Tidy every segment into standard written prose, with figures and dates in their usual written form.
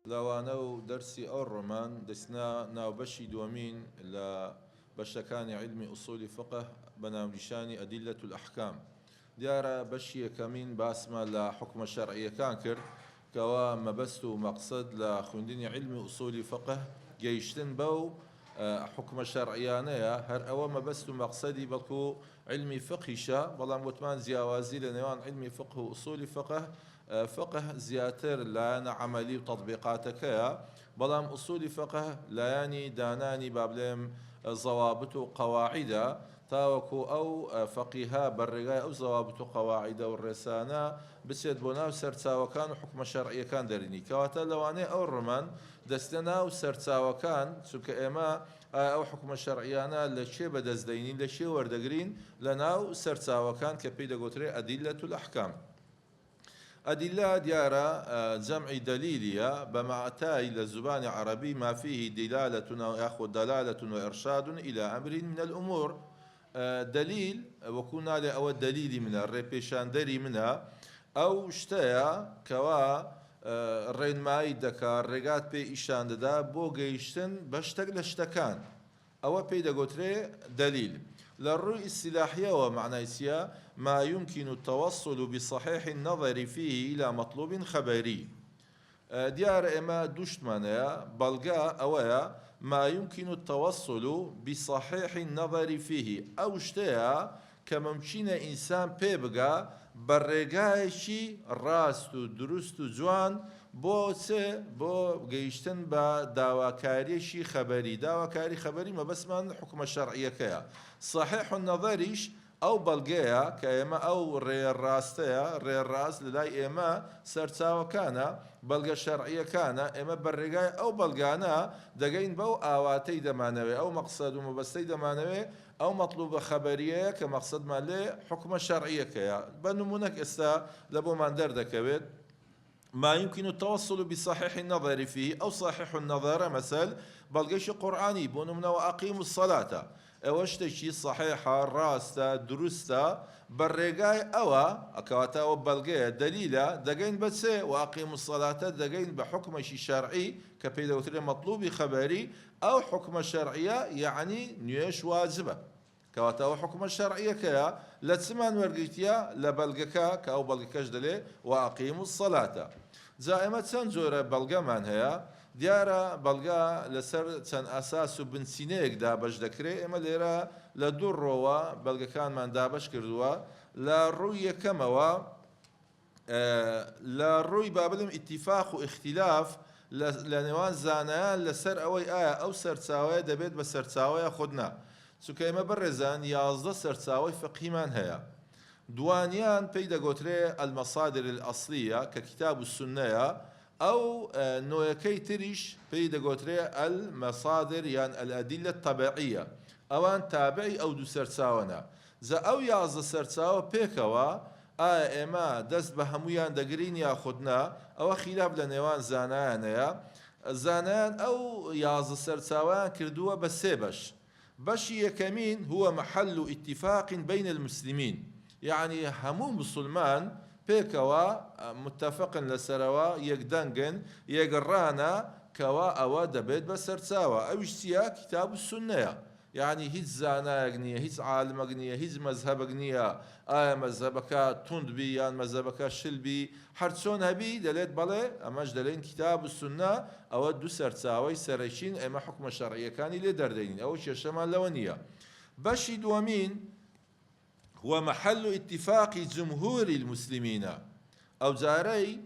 لاوانە درسي أو الرومان دسنا ناوبشي دومين بشكاني علمي أصول فقه بنامنشاني أدلة الأحكام دیارە بەشی یەکەمین باسمە لە حکمە شەرعیەکان کرد کەوا مەبەست و مەقسەد لە خوێندنی علمی ئوسولی فقه گەیشتن بەو حکمە شەرعیانەیە هەر ئەوە مەبەست و مەقسەدی بەڵکو علمی فقهیشە بەڵام وتمان جیاوازی لە نێوان علمی فقه و ئوسولی فقه زیاتر لایەنە عەمەلی و تەطبیقاتەکەیە بەڵام ئوسولی فقه لایانی دانانی با بڵێم ضەوابط و قەواعیدە تاوەکو ئەو فەقیها بەڕێگای ئەو ضەوابط و قەواعیدە و ڕێسانە بچێت بۆ ناو سەرچاوەکان و حکمە شەرعیەکان دەرینی کەواتە لەوانەیە ئەو ڕۆمان دەستە ناو سەرچاوەکان چونکە ئێمە ئەو حکمە شەرعیانە لە چێ بەدەستدەینین لە چێ وەردەگرین لە ناو سەرچاوەکان کە پێی دەگوترێ ئەدیلەة الأحکام. أدلة ديارة جمع دليلية بمعتاي للزبان عربي ما فيه دلالة يأخذ دلالة وإرشاد إلى أمر من الأمور. دليل وكنا لأو الدليل منها الريبيشان دري منها أو شتايا كوا الرين ماي دكار رجات بي إشان دا بو جيشتن بشتق لشتكان أو بيدا قتري دليل للرؤية السلاحية ومعنى ما يمكن التوصل بصحيح النظر فيه إلى مطلوب خبري. ديار إما دوشتمانيا بلغا أويا ما يمكن التوصل بصحيح النظر فيه أو شتيا كممكن إنسان بيبغا برقايشي راست درست جوان بو جيشتن با داواكاريشي خبري داواكاري خبري ما بس من حكم الشرعية كيا صحيح النظريش أو بلغيا كإما أو ريراستيا ريراست لداي إما سرتاو كان بلغا شرعية كان إما برقاي أو بلغانا دقين بو آواتي دمانوي أو مقصد ومبستي دمانوي أو مطلوب خبرية كمقصد مالي حكم الشرعية كيا بنمونك استا لبو من دردكبت ما يمكن التوصل بصحيح النظر فيه أو صحيح النظر مثل بلغيش قرآني بونمنا وأقيموا الصلاة اوشتشي صحيحة راستا درستا بالرقاي أوا أكواتا وبلغي دليلا دقين بتسي وأقيموا الصلاة دقين بحكم شي شرعي كبيدا وتري مطلوب خبري أو حكم شرعية يعني نيش واجبة كواتا وحكم الشرعية كيا لتسمان ورقيتيا لبلغكا كأو بلغكاش دلي وأقيموا الصلاة زائمة سنجورة بلغا من هي دیارە بەڵگا لەسەر چەند ئاساس و بنسینەیەک دابەش دەکرێت ئێمە لێرە لە دوو ڕۆوە بەڵگەکانمان دابەش کردووە لە ڕووی یەکەمەوە لە ڕووی با بڵێم ئیتیفاق و اختیلاف لە نێوان زانایان لەسەر ئەوەی ئایا ئەو سەرچاوەیە دەبێت بە سەرچاوەیە خودنا چونکە ئێمە بەڕێزان 11 سەرچاوەی فقهیمان هەیە دوانیان پێی دەگوترێ المەصادر الأصلية کە کتاب و سونەیە أو نوعكي تريش في دقوتري المصادر يعني الأدلة الطبيعية أوان تابعي أو دو سرساونا زا أو يازد سرساو بيكوا إما دست بهمويان دقرين ياخدنا أو خلاف لنوان زانان أو يازد سرساوان كردوا بسيبش بشي يكمين هو محل اتفاق بين المسلمين يعني همو مسلمان پێکەوە متتەفقن لەسەرەوە یەکدەنگن یەگەڕانە کەوا ئەوە دەبێت بە سەرچاوە ئەویش چیە کتاب و سونەیە یعنی هیچ زانایەک نییە هیچ عالمەک نییە هیچ مەزهەبەک نییە ئایا مەزهەبەکە توندبی یان مەزهەبەکە شلبی هەر چۆن هەبی دەلێت بەڵێ ئەمەش دەڵێن کتاب و سونە ئەوە دوو سەرچاوەی سەرەکین ئێمە حکمە شەرعیەکانی لێ دەردەین ئەوە کێشەمان لەوە نییە. بەشی دووەمین هو محل اتفاق جمهور المسلمين أو جاري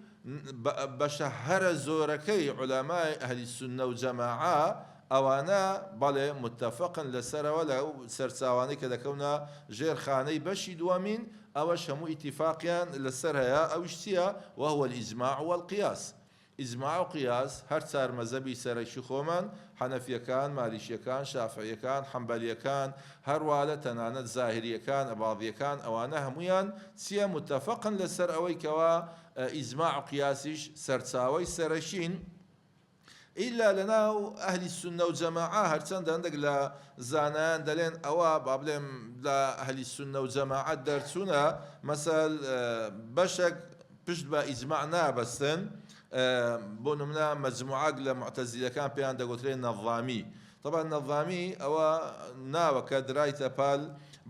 بشهر زوركي علماء أهل السنة وجماعة أوانا بل متفقا لسر ولا سرساواني كذا كونا جير خاني بشي دوامين أو شمو اتفاقيا لسرها أو اشتيا وهو الإجماع والقياس. إجماع وقياس هر صار مذهبي سر شخومن حنفية كان مالشية كان شافعية كان حنبلية كان هر والة تنانت ظاهرية كان أباضية كان أوانا هميان سيا متفقا لسر أوي كوا إجماع وقياسش سرساوي سرشين إلا لنا أهل السنة والجماعة هرتان عندك لا زانان دلين أوا بابلم لا أهل السنة والجماعة درسونا مثل بشك بشت با إجماع نابستن بۆ نمونە مەجموعەک لە معتەزیلەکان پێیان دەگوترێت نەظامی. طبعا نەظامی ئەوە ناوەکە درایتە پال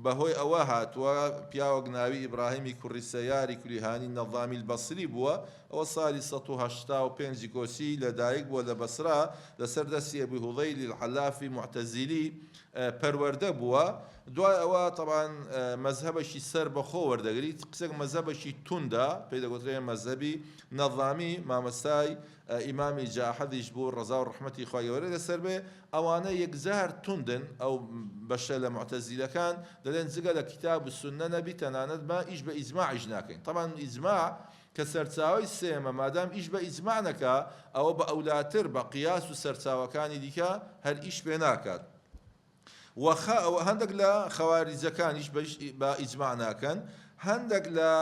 بەهۆی ئەوە هاتووە پیاوەک ناوی ئیبراهیمی کوڕی سەیاری کولیهانی نەظامی البەسری بووە. ئەوە ساڵی 1985 کۆچی لەدایک بووە لە بەسرا لەسەر دەستی ئەبوی هوڵەیلی الحەلافی معتەزیلی پەروەردە بووە. دوای ئەوە طبعا مەذهبەشی سەر بەخۆ وەردەگریت، قسێک مەذهبەشی توندە پێی دەگوترێت مەذهبی نەظامی. مامەستای ئیمامی جاحەدیش بوو ڕەزا و ڕەحمەتی خوای گەورە لەسەر بێ، ئەوانە یەکجار توندن. ئەو بەشە لە معتەزیلەکان دەڵێن جگە لە کتاب و سوننە نەبی تەنانەت ما ئیش بە ئیجماعیش ناکەین. طبعا ئیجماع کە سەرچاوی سێمە مادام ئیش بە ئیجماع نەکا ئەوە بە ئەولاتر بە قیاس و سەرچاوەکانی دیکە هەر ئیش پێ ناکات. هەندێک لە خەواریجەکانیش بە ئیجماع ناکەن، هەندێک لە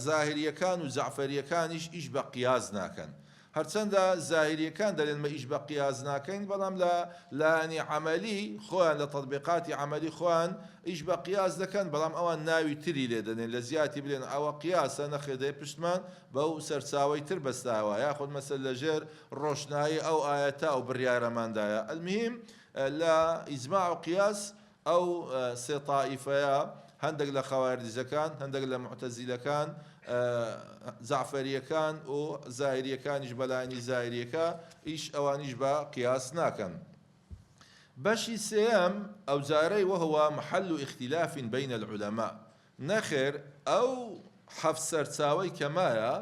زاهریەکان و جعفەریەکانیش ئیش بە قیاس ناکەن. هەرچەندە زاهریەکان دەڵێن مە ئیش بە قیاس ناکەین، بەڵام لە لایەنی عەمەلی خۆیان لە تەطبیقاتی عەمەلی خۆیان ئیش بە قیاس دەکەن، بەڵام ئەوان ناوی تری لێ دەنێن لە زیاتی بڵێن ئەوە قیاسە نەخێدەی پشتمان بەو سەرچاوەی تر بەستاوە، یاخود مەسەل لەژێر ڕۆشنایی ئەو ئاەتە ئەو بڕیارەماندایە. ئەلموهیم لە ئیجماع و قیاس ئەو سێ تائیفەیە، هەندێک لە خەواریجەکان، هەندێک لە معتەزیلەکان، زعفەریەکان و زاهریەکانیش بەلایەنی زاهریەکە ئیش ئەوانیش بە قیاس ناکەن. بەشی سێەم ئەو جارەی وهوە محل اختلاف بین العلماء. نەخێر ئەو حەفت سەرچاوەی کەمایە،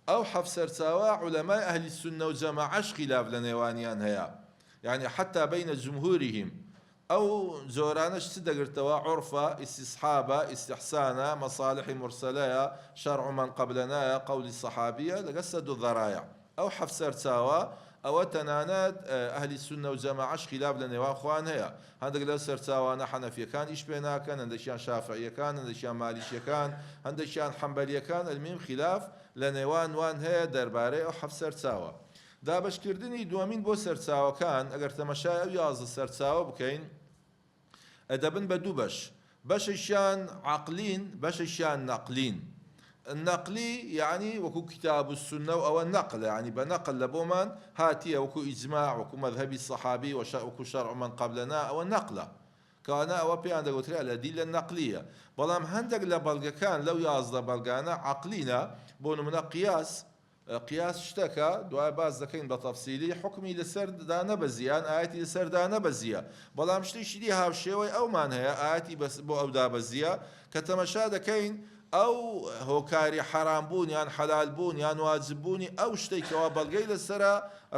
ئەو حەفت سەرچاوە علەمای ئەهلی سوننە و جەماعەش خلاف لە نێوانیان هەیە، يعني حتى بين جمهورهم أو زورانش تدقرتوا عرفة استصحابة استحسانا مصالح مرسلة شرع من قبلنا قول الصحابية لقصد الذرايع أو حفسر ساوا أو تنانات أهل السنة والجماعة خلاف لنوا أخوان هي هندك لو سرساوانا حنفية كان إيش بينا كان هندشيان شافعية كان هندشيان مالكية كان هندشيان حنبلية كان المهم خلاف لنوان وان هي درباري أو حفسر ساوا. دابشکردنی دوامین بۆ سەرچاوەکان ئەگەر تەمەشای ئەو 11 سەرچاوە بکەین ئەدەبن بە دوو بەش، بەشێکیان عەقلین بەشێکیان نەقلین. النەقلی یعنی وەکو کتاب و سونە و ئەوە نەقل، یعنی بە نەقل لە بۆمان هاتیە وەکو ئیجماع وەکو مەذهبی سەحابی وەکو شەرع من قبلنا ئەوە نەقلە کەوانە ئەوە پێیان دەگوترێت الأدلة النەقلیە. بەڵام هەندێک لە بەڵگەکان لەو 11 بەڵگانە عەقلینە. بۆ نمونە قیاس شتەکە دوای باز دەکەین بە تەفسیلی حکمی لەسەر دانەبەزیان ئاەتی لەسەر دانەبەزیە، بەڵام شتێکی دی هاوشێوەی ئەومان هەیە ئاەتی بۆ ئەو دابەزیە کە تەمەشا دەکەین ئەو هۆکاری حەرامبوون یان حەلالبوون یان واجببوونی ئەو شتێکەوە بەڵگەی لەسرە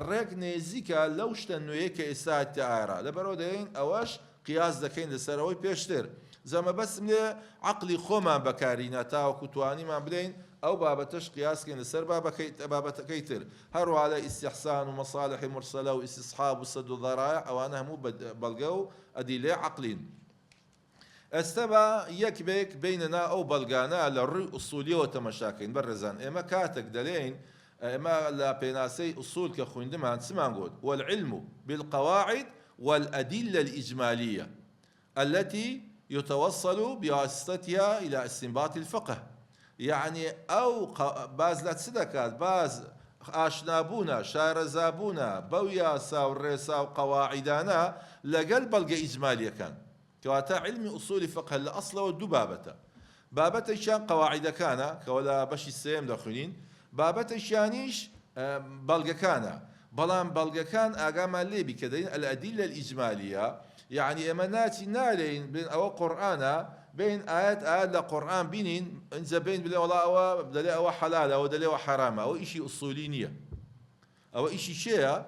ڕێک نێزیکە لەو شتە نوێیە کە ئێستا تەعارە، لەبەرەوە دەین ئەوەش قیاس دەکەین لەسەرەوەی پێشتر. زەمە بەسم لێ عەقلی خۆمان بەکارینە تاوەکو توانیمان بڵێین ئەو بابەتەش قیاسکەین لەسەر بابەتەکەی تر. هەروە لە ئیستیحسان و مەصالح مرسلە و ئیستصحاب و سەد و ذەرایع ئەوانە هەموو بەڵگە و ئەدیلە عەقلین. ئێستا بە یەک بێک بیننا ئەو بەڵگانە لە ڕووی ئوسولیەوە تەمەشاکەین. بەڕێزان ئێمە کاتێک دەڵێین ئێمە لە پێناسەی ئوسول کە خوێندمان چمان گوت والعلم بالقواعد والأدلة الإجمالية التي يتوصل بواسطتها إلى استنباط الفقه. يعني أو باز لا تصدقات باز ئاشنابوونە شارەزابوونە بەو یاسا و ڕێسا و قەواعیدانە لەگەڵ بەڵگە ئیجمالیەکان کەواتە علمی ئوسولی فقه لە ئەسڵەوە دوو بابەتە. بابەتێکیان قەواعیدەکانە کەوە لە بەشی سێم دەخوێنین، بابەتێکیانیش بەڵگەکانە، بەڵام بەڵگەکان ئاگامان لێبی کە دەین الأدلة الإجمالية، يعني ئێمە ناچی نالێین بڵێن ئەوە قورئانە بين آيات لقرآن بينين إنزا بين بلا والله أو دليل أو حلال أو دليل أو حرام أو إشي أصولينية أو إشي شيء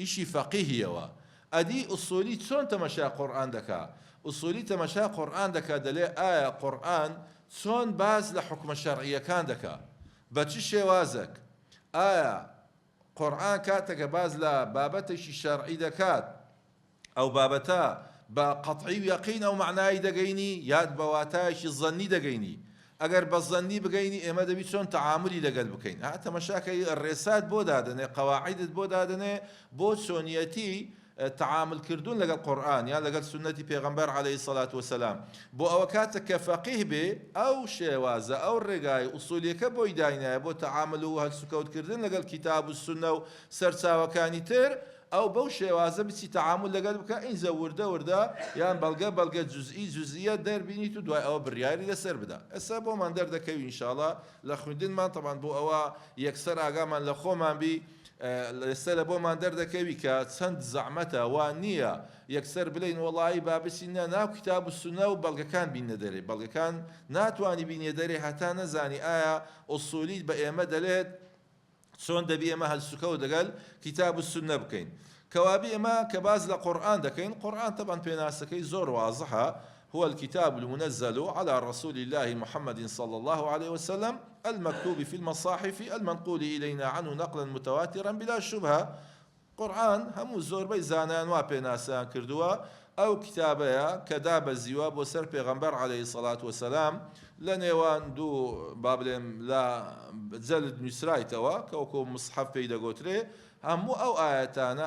إشي فقهي أو أدي أصولي شون تمشى قرآن دكا أصولي تمشى قرآن دكا دليل آية قرآن شون باز لحكم الشرعية كان دكا بتشي وازك آية قرآن كاتك باز لا بابتش الشرعي دكات أو بابتا بقطعي ويقين أو معناي دقيني ياد بواتاش الظني دقيني أجر بالظني بقيني إما دبي شون تعاملي لقل بكين حتى مشاكل الرئاسات بودادنة قواعد بودادنة بود سونيتي تعامل کردوون لەگەڵ قورآن یان لەگەڵ سنەتی پێغەمبەر عەلەیهی سەڵات وسەلام بۆ ئەوە کاتێک کە فەقیه بێ ئەو شێوازە ئەو ڕێگای ئوسولیەکە بۆی داینایە بۆ تعامل و هەلسوکەوتکردن لەگەڵ کتاب و سنە و سەرچاوەکانی تر ئەو بەو شێوازە بچی تعامل لەگەڵ بکە ئینجا وردە یان بەڵگە جزئیە دەربینیت و دوای ئەوە بڕیاری لەسەر بدا. ئێستا بۆمان دەردەکەوی ئینشاءڵڵا لە خوێندنمان تەبان بۆ ئەوە یەکسەر ئاگامان لە خۆمان بی لەسە لە بۆمان دەردەکەوی کە چەند زەحمەتە وان نییە یەکسەر بڵین وەڵایی با بچینە ناو کتاب و سونە و بەڵگەکان بینە دەرێ بەڵگەکان ناتوانی بینێ دەرێ هەتا نەزانی ئایا ئوسولی بە ئێمە دەلێت چۆن دەبی ئێمە هەلسوکەوت دەگەل کتاب و سونە بکەین. کەوابی ئێمە کە باز لە قورآن دەکەین قورآن تەبان پێناسەکەی زۆر واضحە هو الكتاب المنزل على رسول الله محمد صلى الله عليه وسلم المكتوب في المصاحف المنقول إلينا عنه نقلا متواترا بلا شبهة. قرآن هم زور بي زانان وابناسان كردوا أو كتابيا كداب الزيوا بوسر پیغمبر عليه الصلاة والسلام لنيوان دو بابلم لا زلد نسرايتوا كوكو مصحف بيدا قوتري همو او آياتانا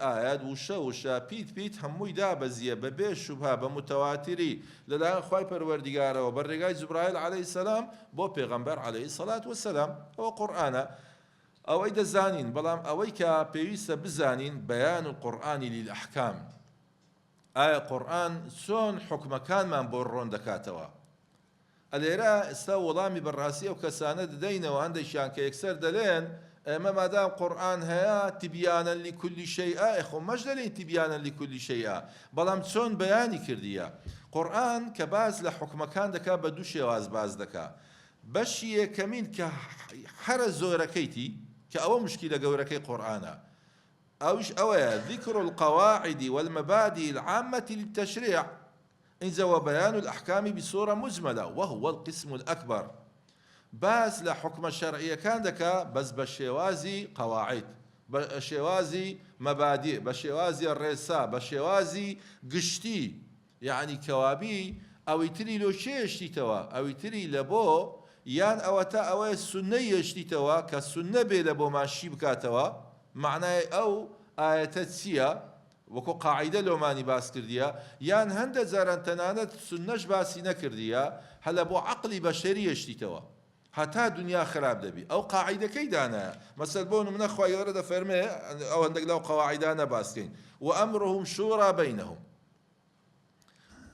آيات وشا بيت همو دا بزيه ببي شبهه بمتواتري للا خواي پروردگاره و برگاي جبرائيل عليه السلام بو پیغمبر عليه الصلاة والسلام او قرآن او ايدا زانين بلام اويكا بيويس بزانين بيان القرآن للأحكام آية قرآن سون حكم كان من بورون دكاتوا اليرا استو ولامي بالراسية وكسانة دينا وهندشان كيكسر دلين ما مادام قرآن هيا تبيانا لكل شيء اخو مجدلين تبيانا لكل شيء بلام چون بياني كرديا قرآن كباز لحكم كان دكا بدو شواز باز دكا بشي كمين كحر زوركيتي كأو مشكلة قوركي قرآن أوش أويا ذكر القواعد والمبادئ العامة للتشريع إنزا وبيان الأحكام بصورة مجملة وهو القسم الأكبر باس لحكم الشرعية كان دكا بس بشوازي قواعد بشوازي مبادئ بشوازي الرئيسة بشوازي قشتي يعني كوابي أو يتري لو شيء يشتيتوا أو يتري لبو يان أوتا أوي السنة يشتيتوا كالسنة بي لبو ماشي بكاتوا معناه أو آيات سيا وكو قاعدة لو ماني باس كرديا يان هند زارن تنانت سنش باسي نكرديا هلا بو عقلي بشري يشتيتوا حتى دنيا خراب دبي او قاعده كيدانا مثلا بون من اخوه يرد فرمه او عندك لو قواعدنا باسكين وامرهم شورى بينهم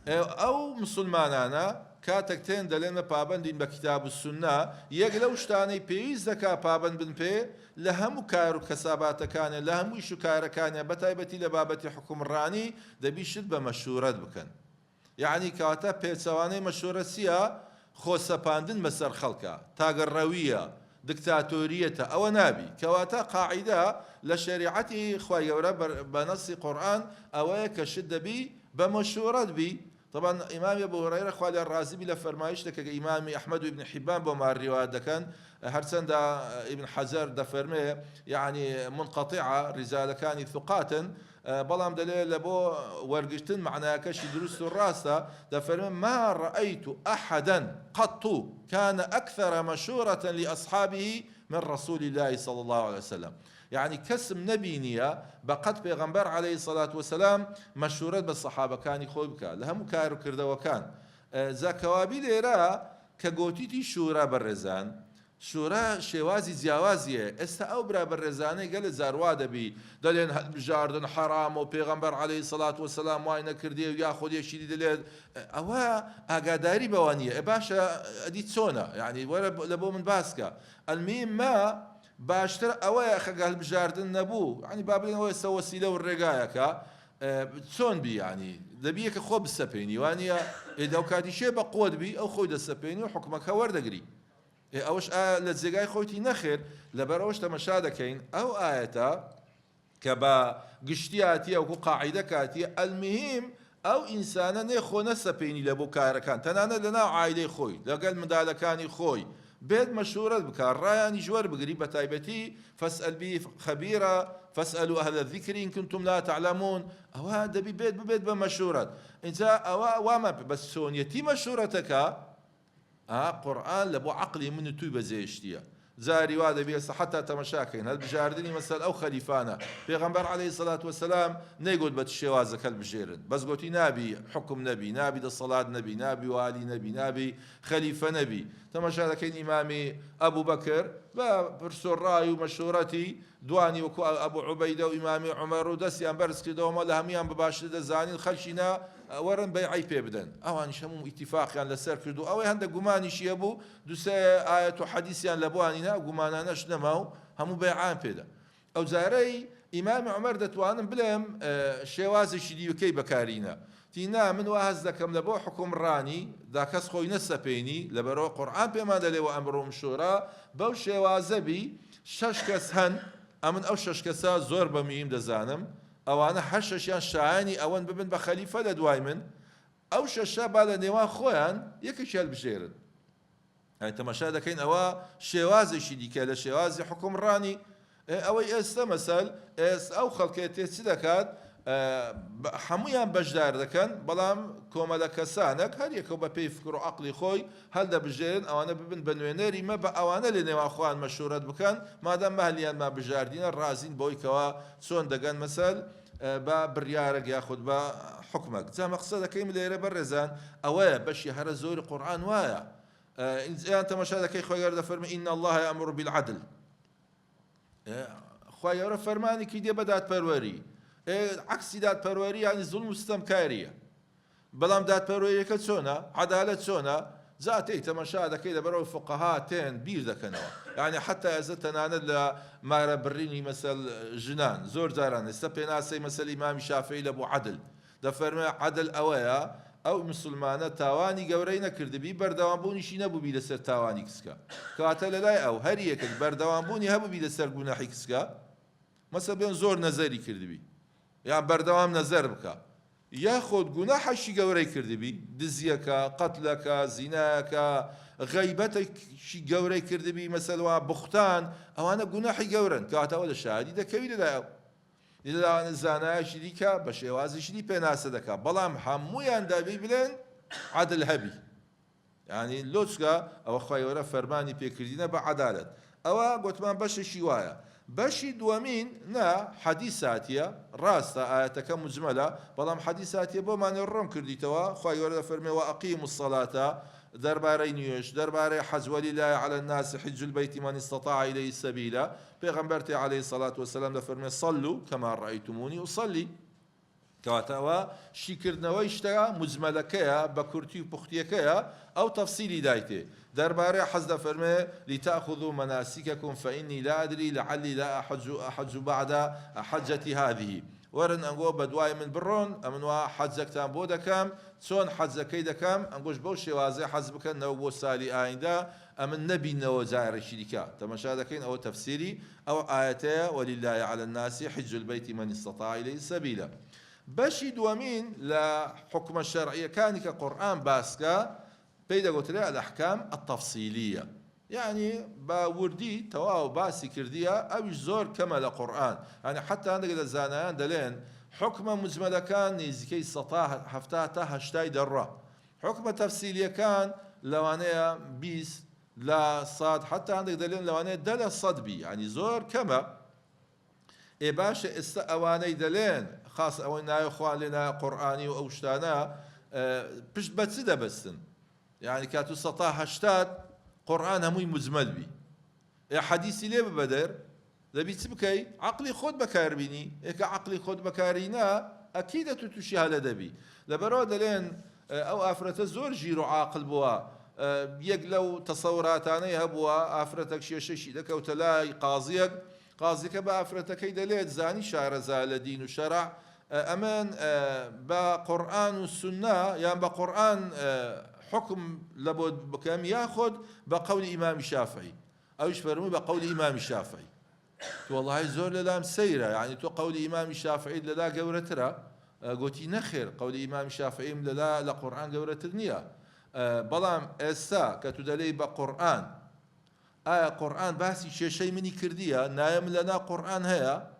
او مسلمانانا كاتكتين دلنا بابندين بكتاب السنه يقلو شتاني بيز دكا بابند بن بي لهم كارو كسابات كان لهم شو كار كان بتايبتي لبابتي حكم الراني دبي شد بمشورات بكن يعني كاتا بيتسواني مشوره سيا خۆسەپاندن بەسەر خەڵکە تاگەڕەویە دکتاتۆریەتە ئەوە نابی کەواتە قاعیدە لە شریعەتی خوای گەورە بە نەسی قورئان ئەوەیە کە شت دەبی بە مەشورەت بی. طبعا ئیمامی ئەبو هورەیرە خوا لێ ڕازی بی لە فەرمایش دەکە کە ئیمامی ئەحمەد و ئیبن حیبان بۆمان ڕیوایەت دەکەن هەرچەندە ئیبن حەجەر دەفەرمێ یعنی منقەطیعە ڕیجالەکانی ثوقاتن بەڵام دەلێ لە بۆ وەرگرتن معناکەشی دروست و ڕاستە دەفەرمێ ما رأيت أحدا قط كان أكثر مشورة لأصحابه من رسول الله صلى الله عليه وسلم. يعني كسم نبينية بقد بيغمبر عليه الصلاة والسلام مشورة بالصحابة كان يخوي بك لهم كارو كرده وكان زكوابي ليرا كقوتيتي شورى بالرزان شورا شێوازی جیاوازیە ئێستا ئەو برا بەڕێزانەی گەلە زاروا دەبی دەڵێن هەڵبژاردن حەرام و پێغەمبەر عەلەیهی سەڵات وسەلام وای نەکردێ و یاخود یەکێکی دەڵێت ئەوە ئاگاداری بەوە نییە باشە ئەدی چۆنە یعنی وەرە لە بۆ من باسکە ئەلمیم ما باشتر ئەوەیە خە هەڵبژاردن نەبوو ینی با بڵێن ئەوە ئێستا وەسیلە و ڕێگایەکە چۆن بی ینی دەبیە کە خۆ بسەپێنی وانە ئێدە و کاتیشێ بە قوت بی ئەو خۆی دەسەپێنی و حکومەکە وەردەگری ئەوش لە جێگای خۆیتی نەخێر لەبەرەوەش تەمەشا دەکەین ئەو ئاەتە کە بە گشتیاتیە وەکو قاعیدە کاتیە ئەلمهم ئەو ئینسانە نێ خۆ نەسەپێنی لە بۆ کارەکان تەنانەت لەناو عایلەی خۆی لەگەڵ منداڵەکانی خۆی بێت مەشورەت بکە ڕایانی ژوەر بگری بە تایبەتی فەسئەل بی خەبیرە فەسئەلوا ئەهلە الذیکر ئین کنتم لا تعلمون ئەوە دەبی ببێت بە مەشورەت ئینجا ئەوە وامە بە چۆنیەتی مەشورەتەکە قورآن لە بۆ عەقلی من و توی بەجێهێشتیە زاری وا دەبێت حتا تەمەشاکەین هەر بژاردننی مەسەل ئەو خەلیفانە پێغەمبەر عەلەیهی سەلات وەسەلام نەیگوت بە شێوازەکە بژێرن بەس گوتی نابی حکم نەبی نابی دەسەڵات نەبی نابی والی نەبی نابی خەلیفە نەبی تەماشا دەکەین ئیمامی ئەبوو بەکر بە پرسۆڕای و مەشورەتی دوانی وەکو ئەبوو عوبەیدە و ئیمامی عومەر و دەستیان بەرز کردەوەمە لە هەمویان بەباشتر دەزانین خەڵکینا وەرن بەیعی پێ بدەن ئەوانیش هەموو ئیتیفاقیان لەسەر کرد و ئەوەی هەندێک گومانیشی هەبوو دووسێ ئایەت و حەدیثیان لە بوانینا گومانانەش نەما و هەموو بەیعیان پێدا ئەو جارەی ئیمامی عومەر دەتوانم بڵێم شێوازێکی دیوەکەی بەکارینە تینا من وا هەز دەکەم لە بۆ حکومڕانی دا کەس خۆی نەسەپێنی لەبەرەوە قورئان پێمان دەڵێوە ئەمڕۆ شورا بەو شێوازەبی 6 کەس هەن ئەمن ئەو 6 کەسە زۆر بەمیم دەزانم ئەوانە هەر شەشیان شایانی ئەوەن ببن بە خەلیفە لە دوای من ئەو شەشە با لە نێوان خۆیان یەکێکی هەڵبژێرن تەماشا دەکەین ئەوە شێوازێکی دیکە لە شێوازی حکومڕانی ئەوەی ئێستا مەسەل ئەو خەڵکێ تێچ دەکات هەمویان بەشدار دەکەن بەڵام کۆمەلە کەسانێک هەر یەکەو بە پێی فکر و عەقڵی خۆی هەڵدەبژێرن ئەوانە ببن بە نوێنەری مە بە ئەوانە لە نێوان خۆیان مەشورەت بکەن مادام مەهلیان ما بژاردینە ڕازین بۆی کەوا چۆن دەگەن مەسەل بە بڕیارێک یاخود بە حکومەک جا مەقسەد دەکەیم لێرە بەڕێزان ئەوەیە بەشی هەرە زۆری قورئان وایە ئینجان تەماشا دەکەی خۆی گەورە دەفەرمێ ئین الله یەأمر بالعدل خۆی گەورە فەرمانێکی دێ بە دادپەروەری عکسی دادپەروەری یانی زوڵم و ستەمکاریە بەڵام دادپەروەریەکە چۆنە عەدالەت چۆنە زاتەی تەماشا دەکەی لەبەرەوە فوقەها تێن بیر دەکەنەوە یعنی حتا ئێزە تەنانەت لە مارە بڕینی مەسەل ژنان زۆر جاران ئێستا پێناسەی مەسەل ئیمامی شافعی لە بۆ عەدل دەفەرمێ عەدل ئەوەیە ئەو مسلمانە تاوانی گەورەی نەکردبی بەردەوامبوونیشی نەبووبی لەسەر تاوانی کچکە کاتە لەلای ئەو هەر یەکێک بەردەوامبوونی هەبووبی لەسەر گوناحی کچکە مەسەل بێن زۆر نەزەری کردبی یان بەردەوام نەزەر بکە یاخۆت گوناحەشی گەورەی کردبی دزیەکە قەتلەکە زینایەکە غەیبەتێکی گەورەی کردبی مەسەل وا بوختان ئەوانە گوناحی گەورن کاتەوە لە شادی دەکەوی لەلای ئەو لەوانە زانایەکی دیکە بە شێوازیشی پێناسە دەکات بەڵام هەموویان دەبی بڵێن عەدل هەبی یعنی لۆچکە ئەوە خۆی گەورە فەرمانی پێکردینە بە عەدالەت ئەوە گوتمان بەشێکی وایە بەشی دووەمین نا حەدیثاتیە ڕاستە ئاەتەکە مجمەلە بەڵام حەدیثاتیە بۆمانێ ڕۆم کردیتەوە خۆی گەورە دەفەرمێ وەئەقیموا الصەلاتە دەربارەی نوێژ دەربارەی حەج وەلیلای عەلى الناس حج البەیت من استطاع إليه سبیلا پێغەمبەر عەلەیهی الصەلاة وەسەلام دەفەرمێ صەلوا كما رأيتموني أصلي کەواتەوە شیکردنەوەی شتە مجمەلەکەیە بە کورتی و پوختیەکەیە ئەو تەفسیلی دایتێ دەربارەی حەج دەفەرمێ لتأخذوا مناسككم فإني لا أدري لعلي لا أحج بعد حجتي هذه وەرن ئەنگۆ بە دوای من بڕۆن ئەمنوا حەجەکتان بۆ دەکەم چۆن حەجەکەی دەکەم ئەنگۆش بەو شێوازەیە حەز بکەنەوە بۆ سالی ئایندا ئەمن نەبینەوە جارێکی دیکە تەماشا دەکەین ئەوە تەفسیری ئەو ئاەتەیە ولله على الناس حج البيت من استطاع إليه سبيلا بەشی دووەمین لە حکومە شەرعیەکانی کە قورئان باسکە پێی دەگوترێ الأحكام التفصيلية يعني باوردی تەواو باسی کردیە ئەویش زۆر کەمە لە قورئان يعني حتا هەندێک لە زانایان دەڵێن حکمە مجمەلەکان نزیکەی 170 تا 80 دەڕە حکمە تەفسیلیەکان لەوانەیە 20 لە 100 حتا هەندێک دەڵێن لەوانەیە 10 لە 100 بی يعني زۆر کەمە ئێ باشە ئێستا ئەوانەی دەڵێن خاص ئەوەی ناوی خوا لێنە قورئانی و ئەو شتانە پشت بە چ دەبەستن يعني كاتو 180 قورئان هەمووی مجمل بی حەدیثی لێ ببە دەر دەبی چ بکەی عەقڵی خۆت بەکاربینی ئێکە عەقڵی خۆت بەکارینە ئەکیدە تو تووشی هەلە دەبی لەبەرەوە دەڵێن ئەو ئافرەتە زۆر ژیر و عاقڵ بووە یەک لەو تەسەوراتانەی هەبووە ئافرەتێک شێشەشی دەکەوتە لای قازیەک قازیەکە بە ئافرەتەکەی دەلێت زانی شارەزا لە دین و شەرع ئەمن بە قورئان و سونە یان بە قورئان حكم لابد بكام ياخذ بقول إمام الشافعي أو يشفرمي بقول إمام الشافعي والله زور لام سيرة يعني تو قول إمام الشافعي لا جورة ترى قلتي نخير قول إمام الشافعي لا قرآن جورة النية بلام إسا كتدلي بقرآن قرآن باسي شيء مني كردية نايم لنا قرآن هيا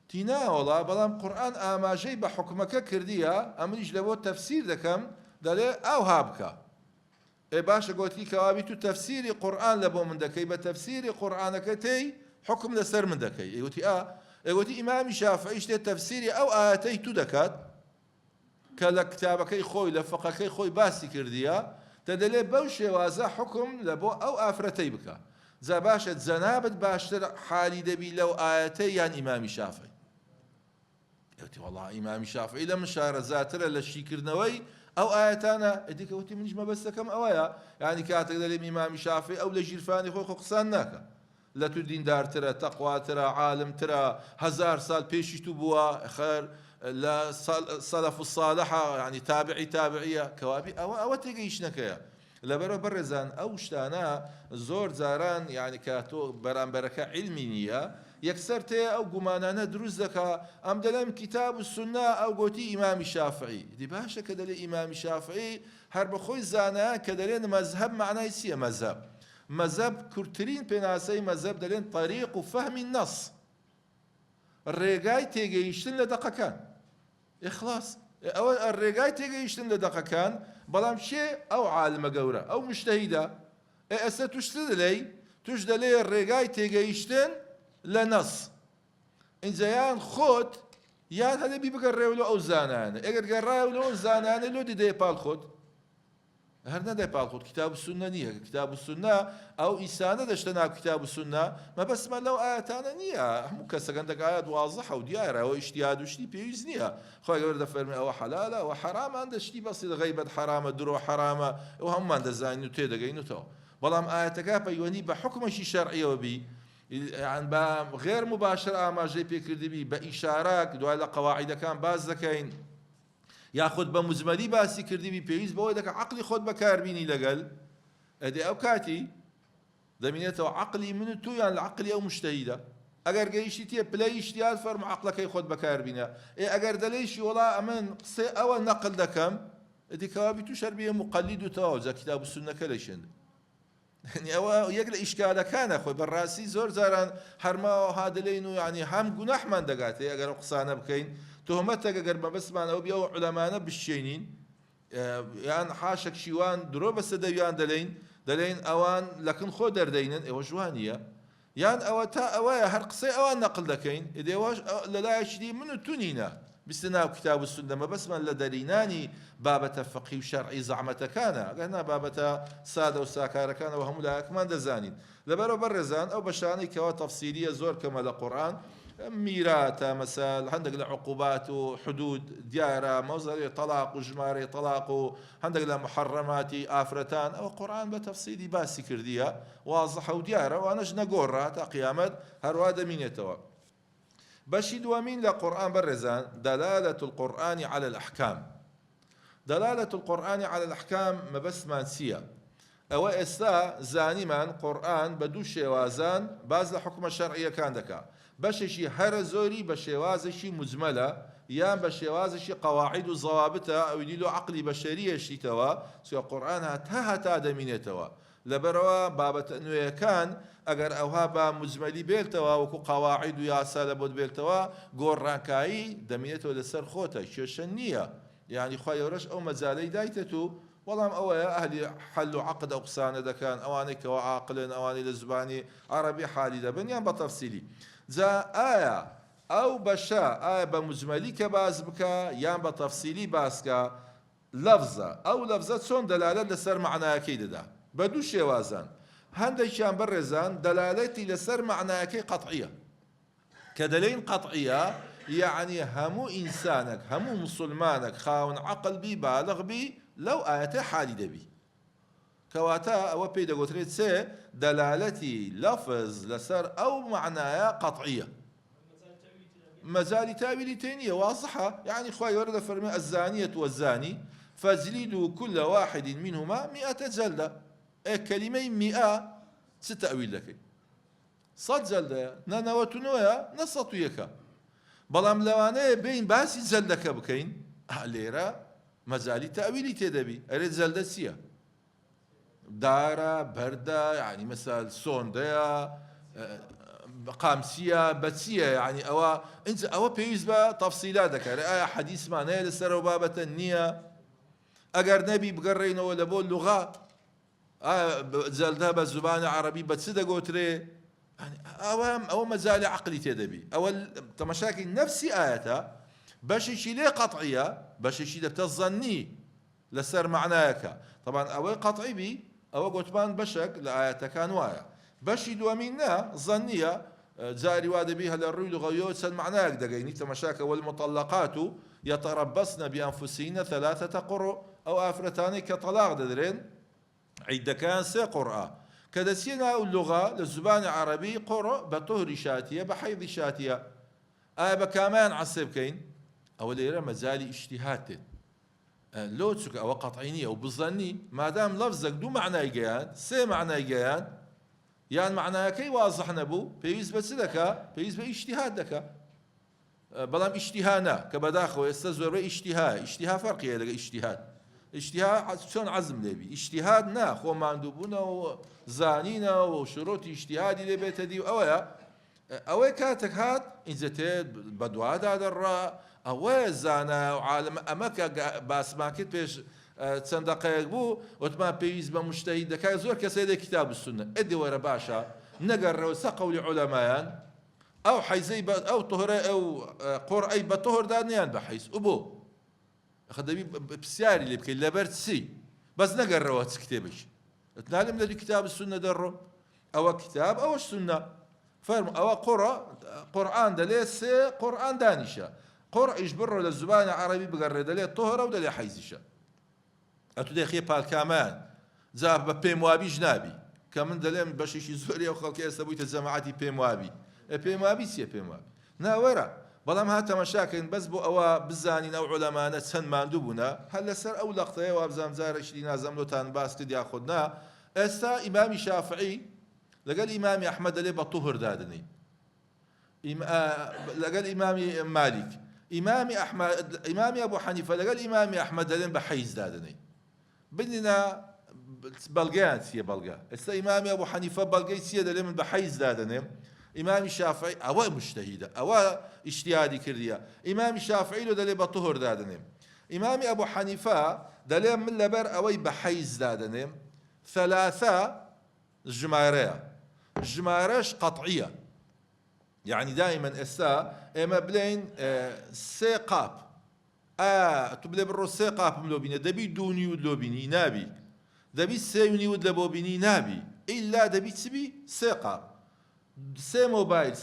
تينا والله بلام قرآن أما جاي بحكمك كردية أمريج لو تفسير ذكم دلي أو هابكا باشە گوتی کەوابی تو تەفسیری قورئان لە بۆ من دەکەی بە تەفسیری قورئانەکە تێی حکم لەسەر من دەکەی ئێوتی ئیمامی شافعی شتێ تەفسیری ئەو ئاەتەی تو دەکات کە لە کتابەکەی خۆی لە فقەکەی خۆی باسی کردیە دەدەلێ بەو شێوازە حکم لە بۆ ئەو ئافرەتەی بکە جا باشە جەنابەت باشتر حالی دەبی لەو ئاەتەی یان ئیمامی شافعی ئێوتی وەڵڵا ئیمامی شافعی لە من شارەزاترە لە شیکردنەوەی ئەو ئاەتانە ئەدیکەوتی منیش مەبەستەکەم ئەوەیە یعنی کاتێک دەڵێم ئیمامی شافعی ئەو لە ژیرفانی خۆی خۆ قسان ناکە لە تو دیندارترە تەقواترە عالمترە هەزار ساڵ پێشی تو بووە خەر لە سەلەف الصالحە یعنی تابعیە کەوابی ئەوە تێگەیشتنەکەیە لەبەرەوە بەڕێزان ئەو شتانە زۆر جاران یعنی کە تۆ بەرامبەرەکە عیلمی نییە یەکسەر تێ ئەو گومانانە دروست دەکا ئەم دەڵێم کتاب و سونە ئەو گوتی ئیمامی شافعی دی باشە کە دەڵێ ئیمامی شافعی هەر بەخۆی زانایە کە دەڵێن مەذهب معنای چییە مەذهب کورتترین پێناسەی مەذهب دەڵێن طەریق و فەهمی نەس ڕێگای تێگەیشتن لە دەقەکان ئیخلاص ئەوە ڕێگای تێگەیشتن لە دەقەکان بەڵام شێ ئەو عالمە گەورە ئەو مجتەهیدە ئێستا توش دەلێی توش دەلێ ڕێگای تێگەیشتن لە نەس ئینجا یان خۆت یان هەدەبی بگەڕێو لە ئەو زانانە ئەگەر گەڕایو لە ئەو زانانە لۆ دیدەیە پاڵ خۆت هەر نەدای پاڵ خۆت کتاب و سونە نییە کتاب و سونە ئەو ئیسانە دەشتە ناو کتاب و سونە مەبەسمە لەو ئاەتانە نییە هەموو کەسەکەندەک ئاەت واضحە و دیارە ئەوە ئیشتیهاد و شتی پێویست نییە خۆی گەورە دەفەرمێ ئەوە حەلالە ئەوە حەرامە هەندە شتی بەسیط غەیبەت حەرامە درۆ حەرامە ئەو هەمومان دەزانین و تێدەگەینەوە بەڵام ئاەتەکە پەیوەندی بە حکمێکی شەرعیەوە بی يعني با غير مباشر ئاماژەی پێکردبی بە ئیشارات دوای لە قەواعیدەکان باز دەکەین یاخود بە مجمەلی باسی کردبی پێویست بەوەی دەکە عەقلی خۆت بەکاربینی لەگەل ئەدێ ئەو کاتی دەمێنێتەوە عەقلی من و تو یان لە عەقلی ئەو مجتەهیدە ئەگەر گەیشتی تێ پلەی ئیجتیهاد فەرموو عەقلەکەی خۆت بەکاربینە ئەگەر دەڵێیشی وەڵا ئەمن قسەی ئەوە نەقل دەکەم ئەدی کەوابی توش هەر بێ مقەلید و تەواو جا کتاب و سونەکە لەشێن ئەوە یەک لە ئیشکالەکانە خۆی بەڕاستی زۆر جاران هەرماوەها دەلێن و ینی هەم گوناحمان دەگاتێ ئەگەر ئەو قسانە بکەین تۆهمەتێک ئەگەر مەبەستمان ئەو بێ ئەو عولەمانە بشێنین یان حاشەک شیوان درۆ بەسە دەویان دەلێن ئەوان لەکن خۆ دەردەینن ئێوە جوانیە یان ئەوە تا ئەوەیە هەر قسەی ئەوان نەقل دەکەین ئێوەش لەلایەکی دی من و تو نینە بیستە ناو کتاب و سونە مەبەستمان لە دەرینانی بابەتە فەقی و شەرعی زەعمەتەکانە ئەگەر نا بابەتە سادە و ساکارەکانەوە هەموو لایەکمان دەزانین لەبەرەوە بەڕێزان ئەو بەشانەی کەوا تەفسیریە زۆر کەمە لە قورئان میراتە مەسەل هەندێک لە عقوبات و حدود دیارە مەوزەری تەلاق و ژمارەی تەلاق و هەندێک لە محەڕەماتی ئافرەتان ئەوە قورئان بە تەفسیری باسی کردیە واضحە و دیارە وانەش نەگۆڕا تا قیامەت هەروە دەمینێتەوە بەشی دووەمین لە قورئان بەڕێزان دەلالەة القورئان على الأحكام دەلالەة القورئان على الأحكام مەبەستمان چییە ئەوە ئێستا زانیمان قورئان بە دوو شێوازان باز لە حکمە شەرعیەکان دەکا بەشێکی هەرە زۆری بە شێوازێکی مجمەلە یان بە شێوازێکی قەواعید و زەوابتە ئەوی دیل و عەقلی بەشەریەشیتەوە چونکە قورئان هەتا دەمینێتەوە لەبەرەوە بابەتە نوێیەکان ئەگەر ئەوها بە مجمەلی بێتەوە وەکو قەواعید و یاسا لە بۆت بێتەوە گۆڕانکایی دەمینێتەوە لەسەر خۆتە کێشە نییە یعنی خوا گەورەش ئەو مەجالەی دایتێت و وەڵام ئەوەیە ئەهلی حەل و عەقد ئەو قسانە دەکەن ئەوانەی کەەوە عاقلن ئەوانەی لە زبانی عەرەبی حالی دەبن یان بە تەفسیلی جا ئایا ئەو بەشە ئایا بە مجمەلی کە باز بکە یان بە تەفسیلی باسکە لەفزە ئەو لەفزە چۆن دەلالەت لەسەر معنایەکەی دەدا بە دوو شێوازان هەندێکیان بەڕێزان دەلالەتی لەسەر معنایەکەی قەطعیە کە دەلێن قەطعیە یعنی هەموو ئینسانێک هەموو مسلمانێک خاون عەقڵ بی بالغ بی لەو ئاەتە حالی دەبی کەواتە ئەوە پێی دەگوترێت چێ دەلالەتی لەفز لەسەر ئەو معنایە قەطعیە مەجالی تاویلی تێ نییە واضحە یعنی خوای گەورە دەفەرمێ الزانیة والزانی فاجلدوا كل واحد منهما 100 جلدة كلمة 100 چ تەویل دەکەی 100 جەلدەیە نەنەوەتونەوەیە نە 101 بەڵام لەوانەیە بین باسی جەلدەکە بکەین لێرە مەجالی تەویلی تێدەبی ئەرێ جەلدە چییە دارە بەردە یعنی مەسەل سۆندەیە قامسیە بەچیە یعنی ئەوە پێویست بە تەفسیلات دەکات ئایا حەدیثمان هەیە لەسەر ئەو بابەتە نییە ئەگەر نەبی بگەڕێینەوە لە بۆ لوغات زلدها بالزبان العربي بتسد قوتري يعني أو مزال عقلي تدبي أو تمشاكل نفسي آياتها باش شي ليه قطعية باش شي دبت الظني لسر معناك طبعا أو قطعي بي أو قوتبان بشك لآياتها كان وايا باش دوامينا ظنية زاري واد بها للروي لغيوت سن معناك دقيني تمشاك والمطلقات يتربصن بأنفسهن 3 قروء أو آفرتان كطلاق درين عيد كان 3 قرآ كدسينا اللغة للزبان العربي قرء بطهر شاتية بحيض شاتية بكامان عصب كين أو ليرة مزالي اجتهاد لو تسك أو قطعيني أو بظني ما دام لفظك دو معنى يجيان سي معنى يجيان يعني معناه كي واضح نبو بيز بسلك بيز باجتهاد دك بلام اجتهانا كبداخل يستزور اجتهاد فرقي لك اجتهاد شلون عزم لبي اجتهاد نا خو ما عندوبنا وزانينا وشروط اجتهاد اللي بيت دي اويا كاتك هات انزتي بدواد هذا الراء اويا زانا وعالم امك باس ماكت بيش چەند دقەیەک بوو وتمان پێویست بە مجتەهید دەکات زۆر کەسێ لێ کتاب السنة ئەدی وەرە باشە نەگەڕێەوە سە قەولی عولەمایان ئەو حەیزەی ئەو تۆهرە ئەو قۆڕعەی بە تۆهردا نەیان بە حەیز و بۆ دەبی پرسیاری لێ بکەیت لەبەر چی بەس نەگەڕێەوە چ کتێبێکی ئەتنالم لە کتاب السنة دەڕۆ ئەوە کتاب ئەوەش سنة فەرمو ئەوە قورئان دەلێ سێ قورئان دانیشە قورئیش بڕۆ لە زوبانی عەرەبی بگەڕێ دەلێ تۆهرە و دەلێ حەیزیشە ئەتو دەخێ پالکامان جا بە پێم وابیش نابی کە من دەڵێم بەشێکی زۆری ئەو خەڵکی ئێستا بوویتە جەماعەتی پێم وابی پێم وابی چییە پێم وابی ناوەرە بەڵام هاتەمەشاکەین بەس بۆ ئەوە بزانین ئەو عولەمانە چەند ماندوو بوونە هەر لەسەر ئەو لەقتەیە وابزانام جارێکی نازەم لۆتان باس کرد یا خودنا ئێستا ئیمامی شافعی لەگەڵ ئیمامی ئەحمەد دەلێ بە توهر دادنین لەگەڵ ئیمامی مالیک ئیمامی ئەبوو حەنیفە لەگەڵ ئیمامی ئەحمەد دەلێن بە حەیز دادنین بنينا بلغان سي بلغا استا امامي ابو حنيفه بلغي سي دلي من بحيز دادنم امام الشافعي او مجتهد او اجتهادي كرديا امام الشافعي له دلي بطهر دادنم امام ابو حنيفه دلي من لبر او بحيز دادنم 3 جماريش قطعيه يعني دائما استا اما بلين سي قاب تبلي بالروسي قاب ملوبيني دبي دوني ودلوبيني نابي دبي سيوني ودلبوبيني نابي إلا دبي تبي سي قاب سي موبايل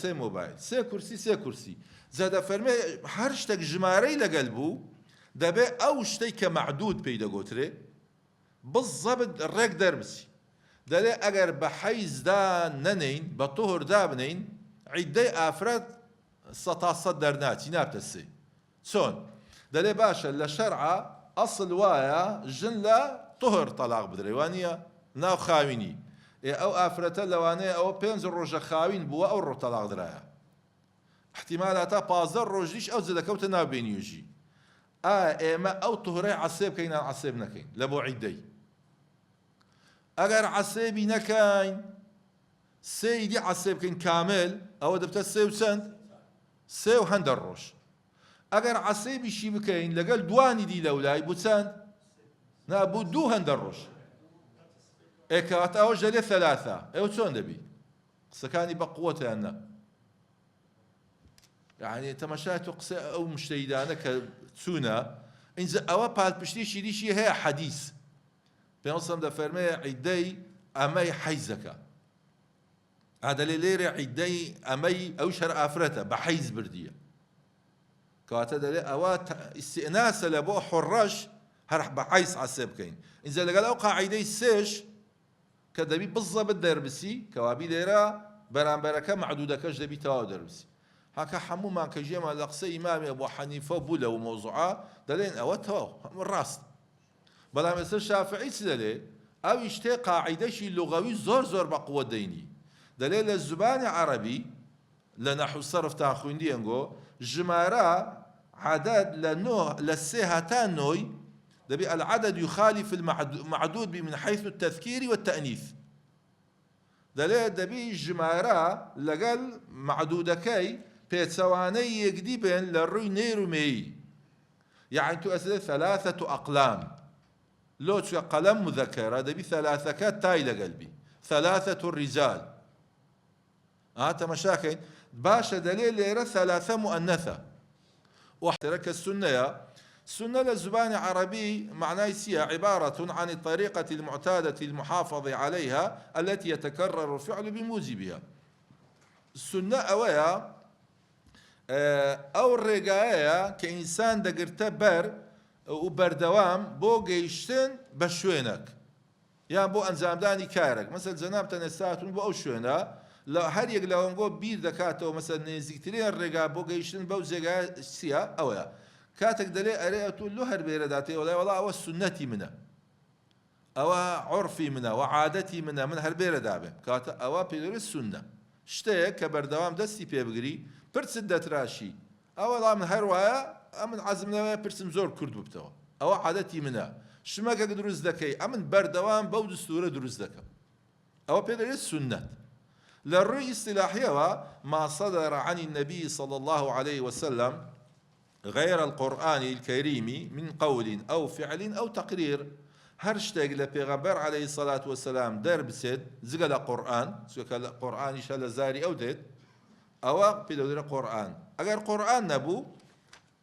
سي كرسي زاد فرمي هرشتك جماري لقلبو دبي أو شتي كمعدود بيدا قوتري بالضبط الرق دربسي دلي أجر بحيز دا ننين بطهر دا بنين عدي أفراد سطاسات درناتي نابتسي سون دلي باشا لشرعة أصل وايا جنلا طهر طلاق بدريوانية ناو خاويني أو آفرتا لوانية أو بينز الرجة خاوين بوا أو رو طلاق درايا احتمالاتا بازر رجليش أو زدك أو تناو بينيوجي إما أو طهري عصيب كينا عصيب نكين لبو عدي أجر عصيبي نكاين سيدي عصيب كين كامل أو دبتا سيو سند سيو هندر روش اگر عصيبي شي بكاين لقال دواني دي لولاي بوتسان نابو دو هندروش اكات او جلي 3 او تشون دبي سكاني بقوته انا يعني تمشات قص او مشتيدانه كتسونا انز او بال بشتي شي هي حديث بينصم ده فرمي عدي امي حيزك هذا اللي ليري عدي امي او شر افرته بحيز برديه كواتا دلي اوات استئناس لبو حراش هرح بحيس عسب كاين اذا لقى لو قاعده سيش كدبي بالضبط دربسي كوابي ليرا برامبركه معدوده كاش دبي تاو دربسي هكا حمو ما كجيما لقصي امامي ابو حنيفه بولا وموضوعه دلين اوات هو من راس بلا مثل الشافعي سدلي او يشتي قاعده شي لغوي زور بقوه ديني دليل الزبان عربي لنحو الصرف تاع خوندي انغو جمارة عدد لنوع للسيهتان نوي دبي العدد يخالف المعدود من حيث التذكير والتأنيث دليل دبي جمارة لقل معدودكي بيتسواني يقدبن للروي نيرو مي يعني تؤثر 3 أقلام لوتش قلم مذكر دبي ثلاثة كات تاي لقلبي ثلاثة الرجال هات مشاكل باشا دليل ليرة ثلاثة مؤنثة واحترك السنة السنة للزبان عربي معناه سيا عبارة عن الطريقة المعتادة المحافظ عليها التي يتكرر الفعل بموجبها السنة أويا أو الرقاية كإنسان دقرته بر وبردوام بو جيشتن بشوينك يعني بو أنزامداني كارك مثل زنابة نساتون بو أو شوينة لو هر يك لو نقول بير دكاتو مثلا نزيكترين الرقا بو جيشتن بو زقا سيا أويا كاتك دلي أريتو له هر بيرداتي والله أو السنتي منه أو عرفي منه وعادتي منه من هر بيردابه كاتا أو بيدر السنة شتى كبردوام دستي بيبغري برسد دتراشي أو من هر وايا أمن عزمنا برسم زور كرد بتوا أو عادتي منها شما كدروز ذكي أمن بردوام بود السورة دروز ذكا أو بيدر السنة للرؤية اصطلاحية ما صدر عن النبي صلى الله عليه وسلم غير القرآن الكريم من قول أو فعل أو تقرير هرشتاق لبيغمبر عليه الصلاة والسلام دار بسد زقل قرآن سوك القرآن إشال زاري أو ديت أو بيدر قرآن أجر قرآن نبو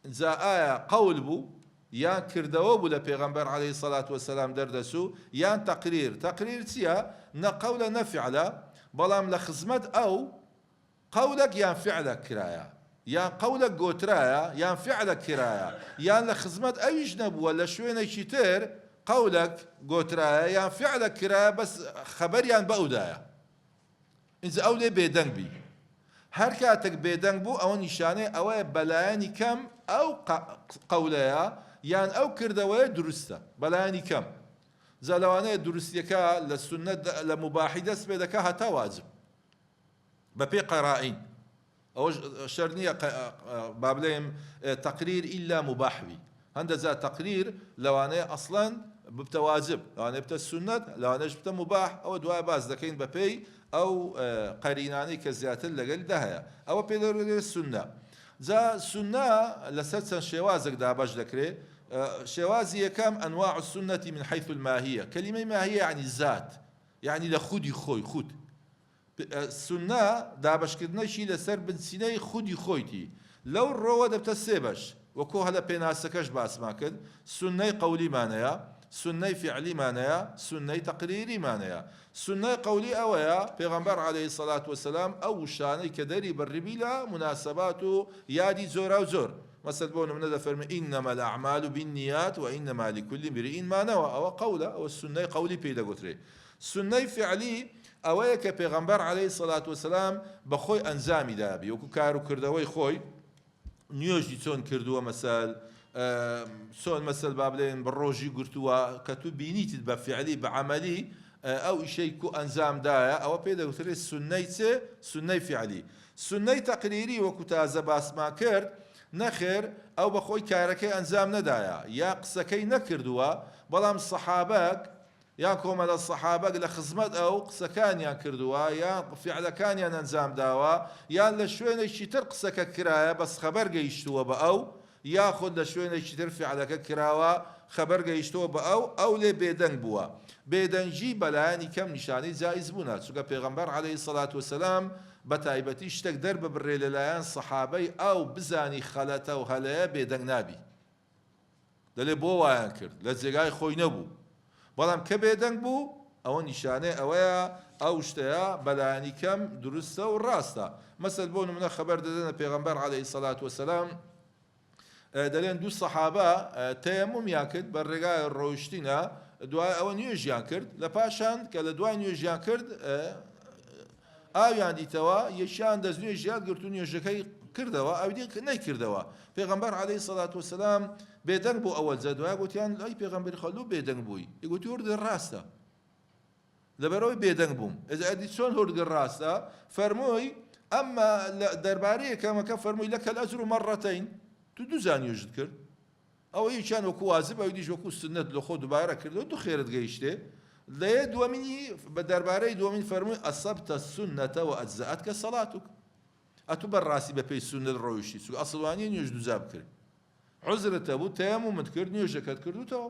زا آية قول بو يان كردوو بو لبيغمبر عليه الصلاة والسلام دردسو يان تقرير تيا نقول نفعل بلام لخزمت أو قولك يان فعلك كرايا يان قولك قوترايا يان فعلك كرايا يان لخزمت أو يجنب ولا شوينة شتير قولك قوترايا يان فعلك كرايا بس خبر يان بأودايا إنز أولي بيدنگ بي هر كاتك بيدنگ بو أو نشانه أو بلاياني كم أو قوليا يان أو كردوية درسته بلاياني كم زلوانه درستيكا للسنة لمباحي دس بيدكا هتا واجب ببي قرائن أو شرنية بابليم تقرير إلا مباحوي هند ذا تقرير لوانه أصلا بتواجب لوانه بتا السنة لوانه بتا مباح أو دواء باز لكن ببي أو قريناني كزيات لقل دهيا أو بيدر السنة ذا السنة لسلسل شوازك دابج ذكري شوازي كم أنواع السنة من حيث الماهية كلمة ماهية يعني الذات يعني لخودي خوي خود السنة دابش كدنا شيء لسر بن سيني خودي خويتي لو الرواد بتسيبش وكو هلا بيناسكش باس ماكد سنة قولي مانيا سنة فعلي مانيا سنة تقريري مانيا سنة قولي أويا پیغمبر عليه الصلاة والسلام أو شاني كدري بالربيلة مناسباته يادي زورا وزور مثل بون من هذا فرمي إنما الأعمال بالنيات وإنما لكل امرئ ما نوى أو قولة أو السنة قولي بيدا قتري سنة فعلي أويا كبيغمبر عليه الصلاة والسلام بخوي أنزامي دابي وكو كارو كردوي خوي نيوجي تون كردوه مثل سون مثل بابلين بالروجي قرتوا كتب بينيت بفعلي بعملي أو شيء كو أنزام دايا أو بيدا قتري سنة فعلي سنة تقريري وكتازة باس ما كرد نخر أو بخوي كاركي أنزام ندايا يا قسكي نكردوا بلام الصحابك يا كوم على الصحابة لخزمت أو قسكان يا كردوا يا فعل كان يا ننزام داوا يا لشوين الشتر قسك كرايا بس خبر جيشتوا بأو ياخذ لشوين الشتر فعلك كراوا خبر جيشتوا بأو أو لبيدن بوا بيدنجي بلاني كم نشاني زائز بنا سوى پیغمبر عليه الصلاة والسلام بتايبتي اشتك درب بالريل لايان صحابي أو بزاني خلته وهلايا بيدن نابي دلي بو وایان کرد لزگای خوی نبو بەڵام کە بێدەنگ بوو ئەوە نیشانەی ئەوەیە ئەو شتەیە بەلایانی کەم دروستە و ڕاستە مەسەل بۆ نمونە خەبەر دەدەنە پێغەمبەر عەلەیهی سەڵات وسەلام دەڵێن دوو سەحابە تەیەممومیان کرد بە ڕێگای ڕۆیشتنە دوای ئەوە نوێژیان کرد لە پاشان کە لە دوای نوێژیان کرد ئاویان دیتەوە یەکیان دەست نوێژیان گرت و نوێژەکەی کردەوە ئەوی نەیکردەوە پێغەمبەر عەلەیهی سەڵات وسەلام بێدەنگ بوو ئەوەل زە دوای گوتیان ئەی پێغەمبەری خوا لۆ بێدەنگ بووی یگوتی وردە ڕاستە لەبەرەوەی بێدەنگ بووم ئەدی چۆن هوردە ڕاستە فەرمووی ئەمما دەربارەی یەکەمەکە فەرمووی لەکە الئەجر مەڕەتەین تو دوو زانیۆژت کرد ئەوە یەکیان وەکو واجب ئەوی دیش وەکو سنەت لە خۆ دووبارە کردەوە دوو خێرت گەیشتێ لێ دووەمینی بە دەربارەی دووەمین فەرمووی ئەسەبتە السنەتە وئەجزەئەتکە سەڵاتوک ئەتوو بەڕاستی بەپێی سنەت ڕۆیشتی چونکە ئەسڵوانیە نوێژ دووزا بکرد عذرت هەبوو تەیەممومت کرد نوێژەکەت کردوتەوە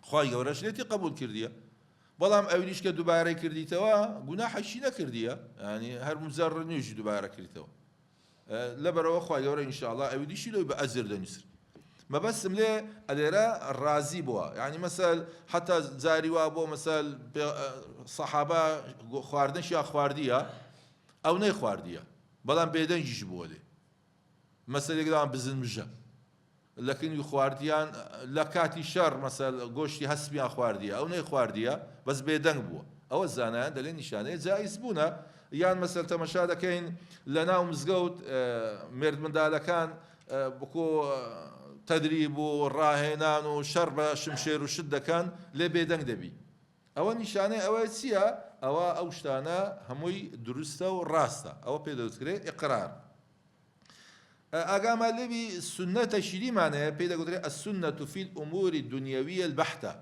خی گەورەش لێتی قبول کردیە بەڵام ئەویش کە دووبارەی کردیتەوە گوناحەشی نەکردیە ینی هەر مزەڕ نوێژی دووبارە کردیتەوە لەبەرەوە خی گەورە ئینشاءڵڵا ئەویشی لەوی بە ئەزر دەنووسن مەبەستم لێ ئەلێرە ڕازی بووە یعنی مەسەل حتا جاری وا بۆ مەسەل سەحابە خواردنشیان خواردیە ئەو نەی خواردیە بەڵام بێدەنگیش بووە لێ مەسەلێکدان بزن مژە لەکنی خواردیان لە کاتی شەڕ مەسەل گۆشتی هەسپیان خواردیە ئەو نەی خواردیە بەس بێدەنگ بووە ئەوە زانایان دەڵێن نیشانەیە جایز بوونە یان مەسەل تەمەشا دەکەین لە ناو مزگەوت مرد منداڵەکان بکۆ تەدریب و ڕاهێنان و شەڕ بە شمشێر و شت دەکەن لێ بێدەنگ دەبی ئەوە نیشانەی ئەوە چییە ئەوە ئەو شتانە هەمووی دروستە و ڕاستە ئەوە پێ دەوترێت ئیقرار ئاگامان لێوی سنەتە شیریمانەیە پێی دەگوترێت السنة في الأمور الدنيوية البحتة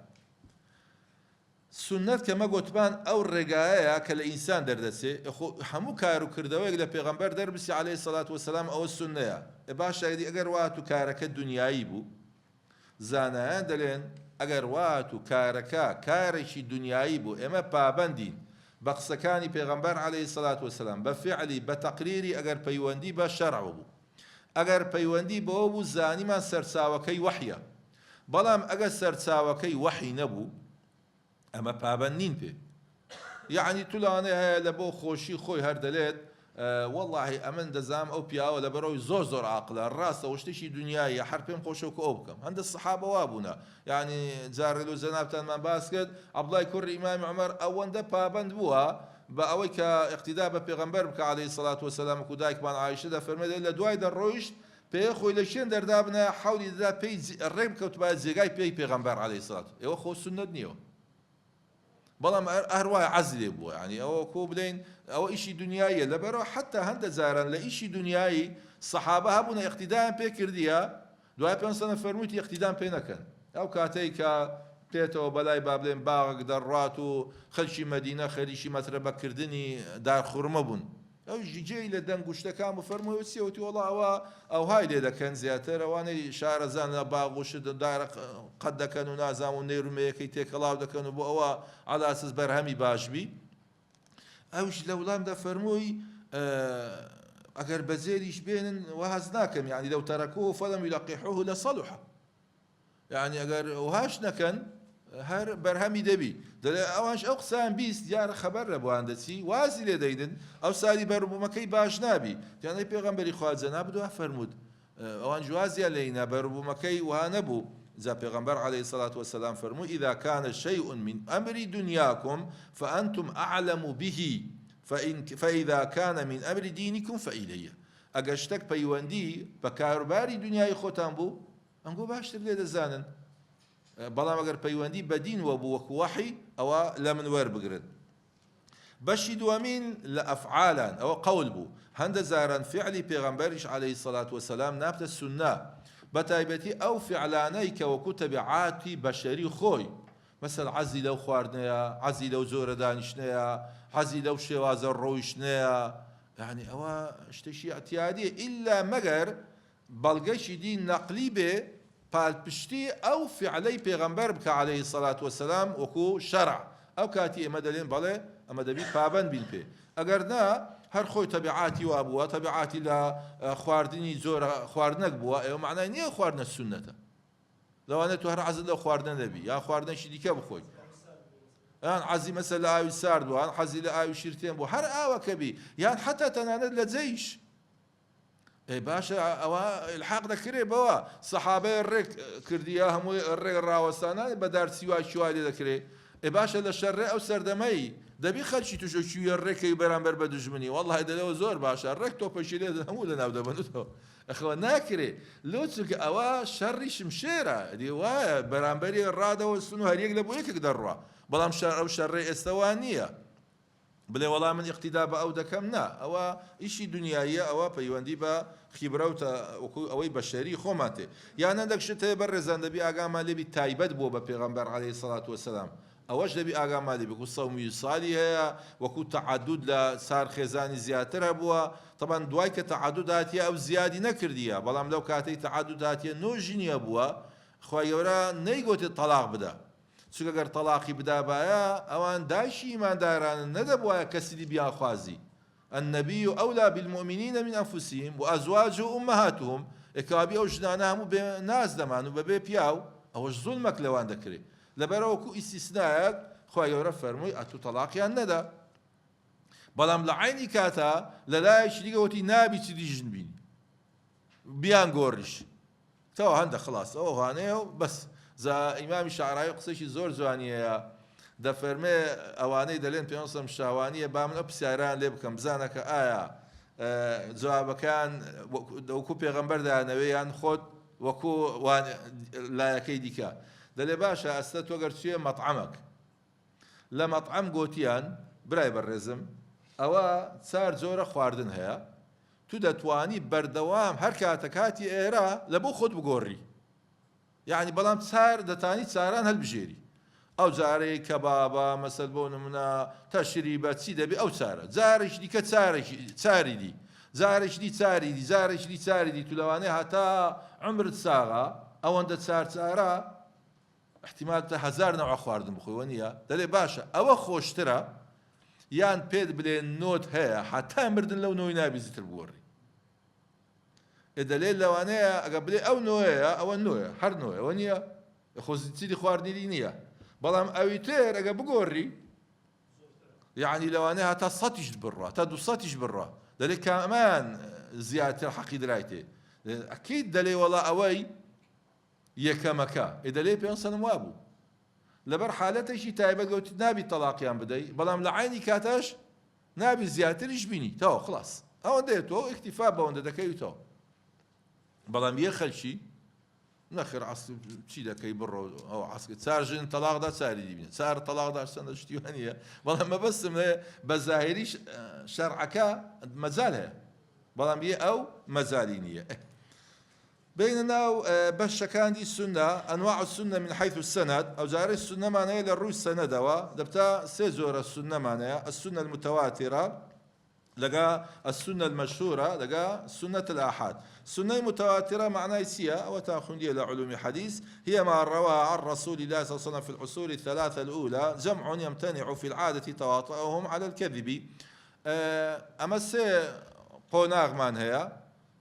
سنت کەمە گوتمان ئەو ڕێگایەیە کە لە ئینسان دەردەچێت هەموو کار و کردەوەیەک لە پێغەمبەر دەربسی عەلەیهی سەڵات وسەلام ئەوە سنەیە باشە ئەگەر وات و کارەکە دنیایی بوو زانایان دەڵێن ئەگەر وات و کارەکە کارێکی دنیایی بوو ئێمە پابەندین بە قسەکانی پێغەمبەر عەلەیهی سەڵات وسەلام بە فعلی بە تەقریری ئەگەر پەیوەندی بە شەرع بوو ئەگەر پەیوەندی بەوە بوو زانیمان سەرچاوەکەی وەحیە بەڵام ئەگەر سەرچاوەکەی وەحی نەبوو ئەمە پابەند نین پێ یعنی توولانێ هەیە لە بۆ خۆشی خۆی هەر دەلێت وەڵڵاهی ئەمن دەزام ئەو پیاوە لە بەرەوەی زۆر زۆر عاقلە ڕاستەوە شتێکی دنیایە هەر پێم خۆشەوە کە ئەو بکەم هەندە سەحابە وا بوونە یعنی جارێ لەو زەنابتانمان باس کرد عەبدوڵای کوڕی ئیمامی عومەر ئەوەندە پابەند بووە بە ئەوەی کە اقتیدا بە پێغەمبەر بکە عەلەیهی سەڵات وسەلام و دایکمان عایشە دەفەرمێت لە دوای دەڕۆیشت پێ خۆی لە شوێن دەردابنە حەولی دەدا پێی ڕێ بکەوت با جێگای پێی پێغەمبەر عەلەیهی سەڵات ئێوە خۆ سونەت نییە بەڵام هەروایە عەزی لێ بووە ینی ئەوە کۆ بڵێن ئەوە ئیشی دنیاییە لەبەرەوە حتا هەندە جاران لە ئیشی دنیایی سەحابە هەبوونە اقتیدایان پێ کردیە دوای پێنج سەنە فەرموویەتی اقتیدام پێ نەکەن ئەو کاتەی کە پێێتەوە بەلای با بڵێن باغێک دەڕات و خەلکی مەدینە خەریکی مەترەبەکردنی دارخورمە بوون ئەو ژیجێی لە دەنگ و شتەکان بۆ فەرمووی چیەوەتی وەڵا ئەوە ئەو های لێ دەکەن زیاتر ئەوانەی شارەزان لە باغ و شت دارە قەت دەکەن و نازام و نێرومەیەکەی تێکەڵاو دەکەن و بۆ ئەوە عەلا ئەساس بەرهەمی باشبی ئەوش لە وڵامدا فەرمووی ئەگەر بەجێریش بێنن وەهەز ناکەم یعنی لەو تەرەکوه فەلەم یولاقیحوه لەصەلوحە یعنی ئەگەر وهاش نەکەن هەر بەرهەمی دەبی دەڵێ ئەوانش ئەو قسەیان بیست دیارە خەبەر لە بۆیان دەچی وازی لێ دەیدن ئەو ساری بەروبوومەکەی باش نابی دیانەی پێغەمبەری خوا جەناب دوا فەرموود ئەوان جوازیان لێینا بەروبوومەکەی وها نەبوو جا پێغەمبەر عەلەیهی سەڵات وسەلام فەرمووی ئیذا کان شەیء من ئەمر دنیاکم فأنتم أعلم به فإذا كان من أمر دينكم فإليه ئەگەر شتێک پەیوەندی بە کاروباری دنیای خۆتان بوو ئەمگۆ باشتر لێ دەزانن بەڵام ئەگەر پەیوەندی بە دین وە بوو وەکو وەحی ئەوە لە من وەربگرن بەشی دووەمین لە ئەفعالان ئەوە قەول بوو هەندە جاران فعلی پێغەمبەریش عەلەیهی سەڵات وسەلام نابتە سونە بەتایبەتی ئەو فعلانەی کە وەکو تەبیعاتی بەشەری خۆی مەسەل عەزی لەو خواردنەیە عەزی لەو زۆرە دانیشتنەیە حەزی لەو شێوازە ڕۆیشتنەیە یعنی ئەوە شتێکی ئەتیادیە ئیلا مەگەر بەڵگەشی دی نەقلی بێ پالپشتی ئەو فعلەی پێغەمبەر بکە عەلەیهی سەڵات وسەلام وەکو شەرع ئەو کاتی ئێمە دەڵێن بەڵێ ئەمە دەبی پابەند بین پێ ئەگەر نا هەر خۆی تەبیعاتی وا بووە تەبیعاتی لە خواردنی زۆرە خواردنەک بووە ئێوە معنای نییە خواردنە سونەتە لەوانێت تو هەر عەزت لە خواردنە دەبی یان خواردنێکی دیکە بخۆی یان عەزی مەسەل لە ئاوی سارد بوو یان حەزی لە ئاوی شیرتێن بوو هەر ئاوەکە بی یان حتا تەنانەت لە جەیش باشە ئەوە الحاق دەکرێ بەوە سەحابەی ڕێک کردیە هەمووی ڕێ ڕاوەستانە بە دارچیوای شوای لێ دەکرێ باشە لە شەڕێ ئەو سەردەمەی دەبی خەلکی توشەکوێ ڕێکەی بەرامبەر بە دوژمنی وەڵڵاهی دەلەوە زۆر باشە ڕێک تۆپەشی لێ هەموو لە ناو دەبنێتەوە ئەخەوە ناکرێ لۆ چونکە ئەوە شەڕی شمشێرە دی وایە بەرامبەری ڕادەوەستن و هەریەک لە بۆ یەکێک دەڕوا بەڵام ئەو شەڕێ ئێستاوان نییە بڵێ وەڵام من اقتیدا بە ئەو دەکەم نا ئەوە ئیشی دنیاییە ئەوە پەیوەندی بە خیبرەوتە ئەوەی بەشەری خۆمان تێ یان هەندێک شت هەیە بەر ڕێزان دەبی ئاگامان لێبی تایبەت بووە بە پێغەمبەر عەلەیهی سەڵات وسەلام ئەوەش دەبی ئاگامان لێبی وەکو سەومی ساڵی هەیە وەکو تەعەدود لە سار خێزانی زیاتر هەبووە طبعا دوای کە تەعەدود هاتیە ئەو زیادی نەکردیە بەڵام لەو کاتەی تەعەدود هاتیە نۆژی نییە بووە خوای گەورە نەیگوتێت تەلاق بدە چونکە گەر تەلاقی بدابایە ئەوان دایشی ئیماندارانن نەدەبوایە کەسی بیان خوازی النبي أولى بالمؤمنين من أنفسهم وأزواجه أمهاتهم إكابي أو جنانا هم بناس دمان وببي بياو أو ظلمك لو عندك ري لبروكو استثناء خويا يرفرمي أتو طلاق الندى بلام لعيني كاتا لا يشريك وتي نابي تدي جنبين بيان قورش تو هنده خلاص أو هانيو بس زا إمام الشعراوي قصيش زور زوانية دەفەرمێ ئەوانەی دەلێن پێم شاوانیە با من ئەو پرسیاران لێ بکەم بزانە کە ئایا جوابەکان وەکو پێغەمبەر دانەوەیان خۆت وەکو لایەکەی دیکە دەلێ باشە ئەستە تۆ گەر چوویە مەطعەمەک لە مەطعەم گوتیان برای بەڕێزم ئەوە چار جۆرە خواردن هەیە تو دەتوانی بەردەوام هەر کاتە کاتی ئێرە لە بۆ خۆت بگۆڕی یعنی بەڵام چار دەتانی چاران هەڵبژێری ئەو جارەی کەبابە مەسەل بۆ نمونە تەشریبە چی دەبێ ئەو چارە جارێک دیکە چاری دی جارێک دی چاری دی جارێک دی چاری دی تو لەوانەیە هەتا عمرت ساغا ئەوەندە چارە احتیمال تا هەزار نەوع خواردن بخۆیەوە نییە دەڵێ باشە ئەوە خۆشترە یان پێت بڵێن نۆت هەیە هەتا مردن لەو نۆی نابی زیتر بگۆڕی دەلێ لەوانەیە ئەگە بڵێ ئەو نۆیە ئەوە نۆیە هەر نۆیە ئەوە نییە خۆزیتری خواردنی نییە بەڵام ئەوی تر ئەگە بگۆڕی یعنی لەوانەیە هەتا سەتیش بڕە تا دو سەتیش بڕە دەلێ کامان زیاتر حەقی درایتێ ئەکید دەلێ وەڵا ئەوەی یەکەمەکە دەلێ پێ سەنم وابوو لەبەر حالەتێکی تایبەت گەوت نابی تەلاقیان بدەی بەڵام لە عینی کاتەش نابی زیاتریش بینی تەوە خلاص ئەوەندەیە تۆ ئیکتیفا بەوەندە دەکەویتەوە بەڵام یە خەلکی نەخێر چی دەکەی بڕۆ ئەو عسکە چارژن تەلاقدا چاری دیبینە چار تەلاقدا سەندە شتیوانیە بەڵام مەبەستم لێ بە زاهری شەرعەکە مەجال هەیە بەڵام یە ئەو مەجالی نییە بين ناو بشكاندي السنة أنواع السنة من حيث السند أو جاري السنة معناها للروي السند دبتا سيزور السنة معناها السنة المتواترة لقى السنة المشهورة لقى سنة الآحاد السنة المتواترة معناها سيا وتأخذ إلى علوم الحديث هي ما روى عن رسول الله صلى الله عليه وسلم في العصور الثلاثة الأولى جمع يمتنع في العادة تواطؤهم على الكذب أما سي قوناغ من هي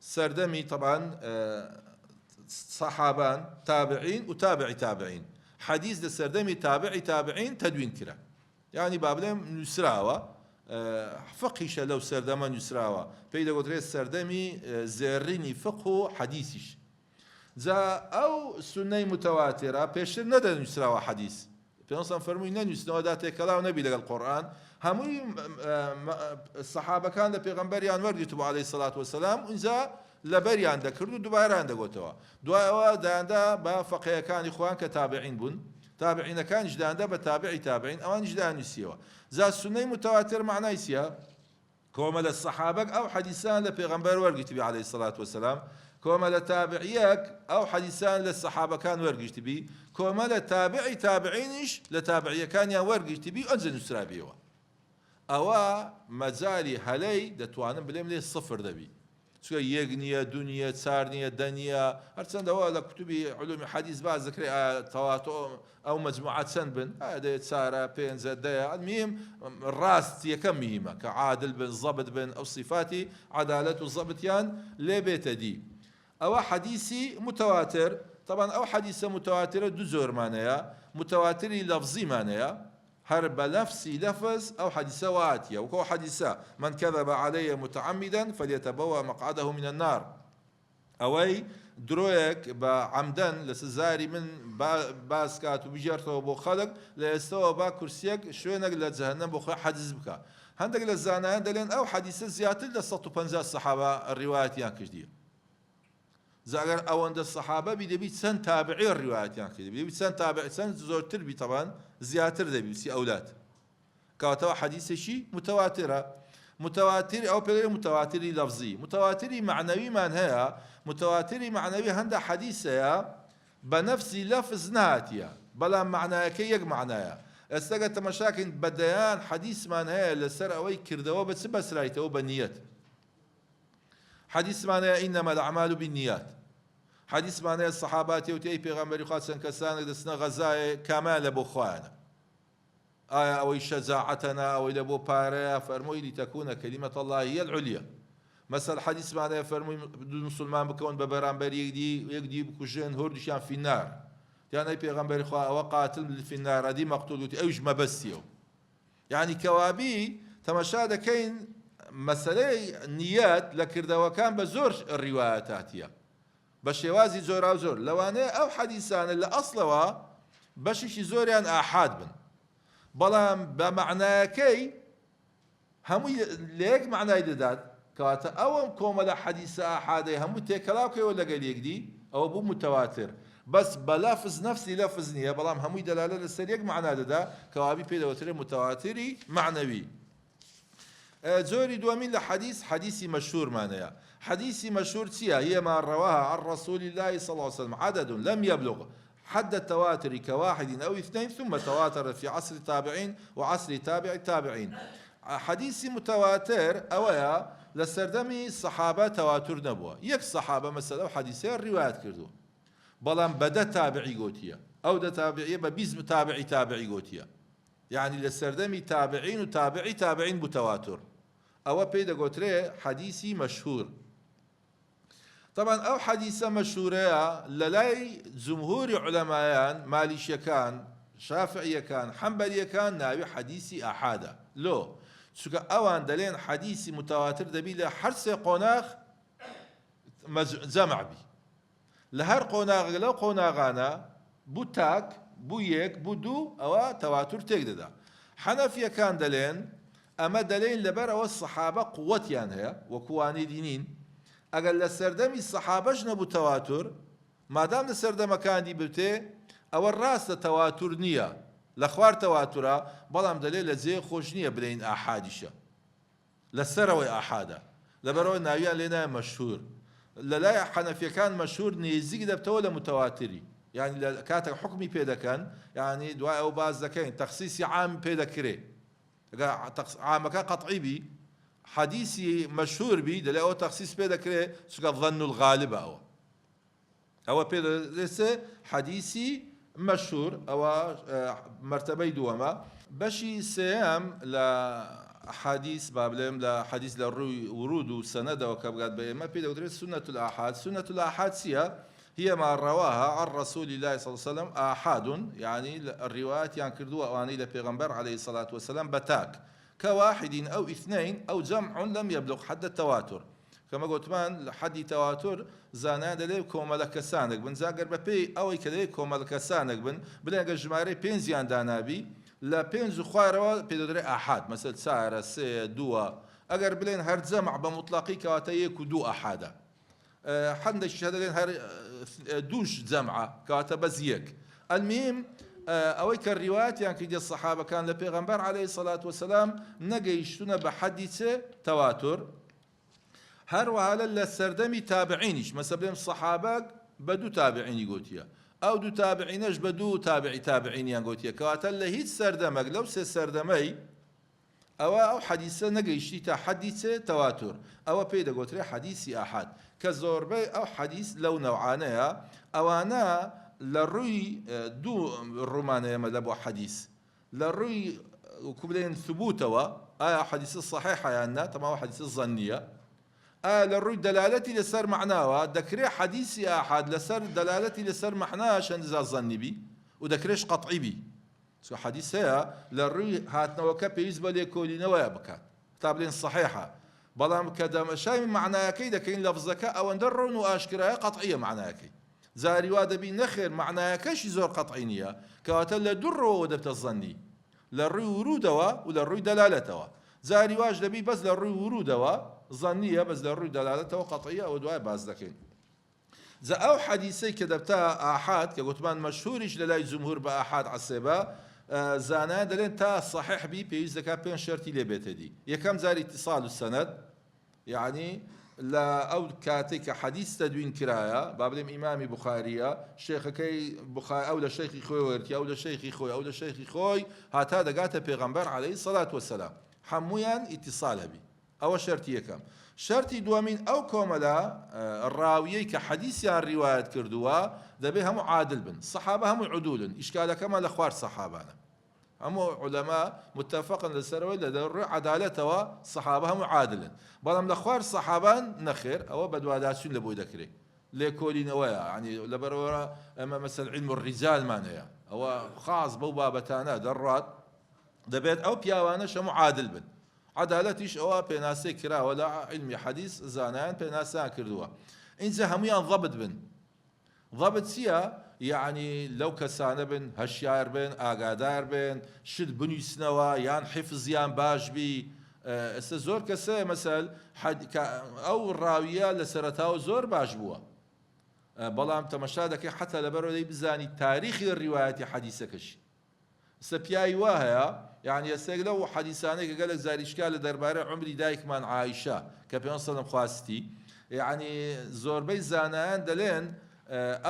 سردمي طبعا صحابان تابعين وتابعي تابعين حديث لسردمي تابعين تدوين كرا يعني بابلهم نسراوة فقهش لو سردما نسراوة فإذا قلت رئيس سردمي زيريني فقه حديثش زا أو سنة متواترة بيشتر ندى نسراوة حديث فنصا فرمي نسراوة داتي كلام نبي لغا القرآن هموي الصحابة كان لبيغمبريان وردتوا عليه الصلاة والسلام إنزا لبريان دكردو دوباران دقوتوا دواء داندا بفقيه كان إخوان كتابعين بن تابعين كان جداندا بتابعي تابعين أوان جدان يسيوا ذا السنة متواتر معناه يسيا كومل الصحابة أو حديثان لبيغمبر ورقتبي عليه الصلاة والسلام كومل تابعيك أو حديثان للصحابة كان ورقتبي كومل تابعي تابعينش لتابعي كان يا ورقتبي أنزل نسرابيوا أوا مزالي هلي دتوانم بلم لي الصفر دبي شو يغنية دنيا تسارنية دنيا هرتسند أولا كتبي علوم حديث بعض ذكر تواطؤ أو مجموعات سنبن هذا تسارة بين زدايا المهم الراس كم مهمة كعادل بن ضبط بن أو صفاتي عدالة وضبطيان لبيت دي أو حديثي متواتر طبعا أو حديث متواتر دزور معناها متواتر لفظي معناها هرب نفسي لفظ أو حديثة وآتية وكو حديثة من كذب علي متعمدا فليتبوأ مقعده من النار أوي درويك بعمدا لسزاري من باسكات وبجرته وبو خلق ليستوى با كرسيك شوينك لجهنم بو حديث بك هندك للزانيان دلين أو حديثة زيادة لسطو بنزا الصحابة الروايات يانكش دي زاگر أوند الصحابة بيدبي سن تابعي الروايات يعني كده بيدبي سن تابع سن زور تربي طبعا زياتر دبي سي أولاد كاتوا حديث شيء متواترة متواتر أو بلغ متواتري لفظي متواتري معنوي من هي متواتري معنوي هندا حديثة بنفس لفظ ناتيا بلا معنى كيك معناها استجت مشاكل بديان حديث من هي لسر أوي كردوا بس رايته بنيات حديث معناه إنما الأعمال بالنيات حديث معناه الصحابات يوتي بيغمبري خاصة كسان دسنا غزايا كمال أبو خوانا أو شجاعتنا أو إلى أبو بارا فرموي لتكون كلمة الله هي العليا مثلا حديث معناه فرموي مسلمان بكون ببرامبر يقدي بكجين هردشان في النار يعني بيغمبري خوا وقاتل في النار هذه مقتولتي أوج ما بسيو يعني كوابي تمشاهد كاين مسألة نيات لكرده وكان بزور الروايات هي بشوازي زور أو زور لو أنا أو حديثان اللي أصلوا بشي زوريان آحاد بن بلام بمعنى كي هم ليك معنى يداد كواتا أو كوملا حديث آحاد هم تكلاوكي ولا قال يقدي أو بو متواتر بس بلفظ نفسي لفظ نية بلام هم دلالة للسريق معنى دادا كوابي بيدوتر متواتري معنوي زوري دوامين لحديث حديثي مشهور معناها حديثي مشهور تيا هي ما رواها عن رسول الله صلى الله عليه وسلم عدد لم يبلغ حد التواتر كواحد أو اثنين ثم تواتر في عصر التابعين وعصر تابع التابعين حديثي متواتر أويا لسردمي الصحابة تواتر نبوة يك صحابة مثلا حديثي الروايات كردو بلان بدا تابعي قوتيا أو دا تابعية ببيزم تابعي قوتيا يعني لسردمي تابعين وتابعي تابعين بتواتر أو بيدا قوتري حديثي مشهور طبعا أو حديثة مشهورة للاي جمهور علماء ماليشيا كان شافعية كان حنبلية كان ناوي حديثي أحادة لو شكا أوان دلين حديثي متواتر دبيل حرسي قوناغ جمع بي لهر قوناغ لو قوناغانا بو تاك بو يك بو دو أو تواتر تقددا حنفية كان دلين أما دلين لبر أو الصحابة قوتيان هي وكواني دينين أقل لسردمي الصحابة جنبو تواتر ما دام لسردم كان دي ببتي أو الراس تواتر نية لخوار تواترا بلام دليل لزي خوش نية بلين أحادشة لسروي أحادة لبروي ناويان لنا مشهور للا حنفية كان مشهور نيزيق دبتو متواتري يعني كاتك حكمي بيدا كان يعني دواء أو باز ذكين تخصيصي عام بيدا كري عام كان قطعي بي حديثي مشهور بي دلي أو تخصيص بيدا كري سوك الظن الغالب أو بيدا لسه حديثي مشهور أو مرتبة دوما بشي سيام لحديث بابلم لحديث للروي ورود وسند وكبقات بيما بيدا ودرس سنة الآحاد هي ما رواها عن رسول الله صلى الله عليه وسلم آحاد يعني الروايات يعني كردوا أواني لبيغمبر عليه الصلاة والسلام بتاك كواحد أو اثنين أو جمع لم يبلغ حد التواتر كما قلت من حد تواتر زانا دلي كوملك سانك بن زاجر ببي أو كذا كوملك سانك بن بلغ الجماري بينزيان دانابي لا بينزو خير بيدري أحد مثل سعر سي دوا أجر بلين هر جمع بمطلقي كواتيك دو أحدا حد الشهادة لين هر دوش جمعة كاتب زيك المهم أويك الروايات يعني كده الصحابة كان لبيغمبر عليه الصلاة والسلام نجيشتنا بحديث تواتر هر وهذا للسردمي تابعينش مثلا الصحابة بدو تابعين يقولتيا أو دو تابعينش بدو تابعين يقولتيا كاتل لهيت سردمك لو سردمي أو حديث نجيشتي تحديث تواتر أو بيدا قلت حديث أحد كزوربي أو حديث لو نوعانيا أو أنا للروي دو الرومانية مدبو حديث للروي وكبلين ثبوتوا حديث الصحيحة يعني تمام حديث الظنية للروي دلالتي لسر معناها ذكري حديثي أحد لسر دلالتي لسر معناها شنزا الظني بي وذكريش قطعي بي سو حديث هي للروي هاتنا وكبيز بلي كولينا ويابكات تابلين صحيحة بلام كدام شاي معناها كي كاين لفظك أو ندرون وأشكرها قطعية معناها كي زاري وادا بي نخير معناها كاش زور قطعينية كواتل درو ودبت الظني للروي ورودوا وللروي دلالتوا زاري واج دبي بس للروي ورودوا ظنية بس للروي دلالتوا قطعية ودواء باز ذكين زا أو حديثي كدبتا آحاد كقطبان مشهورش للاي جمهور بآحاد عصيبا زانا دلين تا صحيح بي بيز ذكا بين شرطي لبيت دي يكم زاري اتصال السند يعني لا أو كاتك حديث تدوين كراية بابلم إمامي بخارية شيخ كي بخاري أو لشيخ خوي ورتي أو لشيخ خوي أو لشيخ خوي هذا قاته بيغمبر عليه الصلاة والسلام حمويا اتصال بي أو شرطي كم شرطی دوامین ئەو کۆمەلە ڕاویەی کە حەدیثیان ڕیوایەت کردووە دەبێ هەموو عادل بن، سەحابە هەموو عدولن، ئیشکالەکەمان لە خوار سەحابانە، هەموو عولەما متفقن لەسەرەوەی لە دەڕووی عەدالەتەوە سەحابە هەموو عادلن، بەڵام لە خوار سەحابان نەخێر، ئەوە بە دوواداچوون لە بۆی دەکرێت لێکۆلینەوەیە، ینی لەبەرەوە ئەمە مەسەل عیلم الڕیجالمان هەیە، ئەوە خاص بەو بابەتانە دەڕات دەبێت ئەو پیاوانەش هەموو عادل بن. عدالەتیش ئەوە پێناسەی کراوە لە علمی حەدیث زانایان پێناسیان کردووە. اینجا هەمویان ضەبط بن. ضەبط چییە؟ یعنی لەو کەسانە بن هەشیار بن، ئاگادار بن، شت بنووسنەوە یان حیفزیان باش بی. ئێستا زۆر کەسەیە مەسەل ئەو ڕاویە لە سەرەتاوە زۆر باش بووە، بەڵام تەمەشا دەکەی حتا لەبەرەوە دەی بزانی تاریخی ڕیوایەتی حەدیثەکەشی. ئێستا پیاوی وا هەیە يعني يسيق لو حديثاني قال لك زاري إشكال دربارة عمري دايكمان عايشة كبيان صلى خواستي يعني زوربي زانان دلين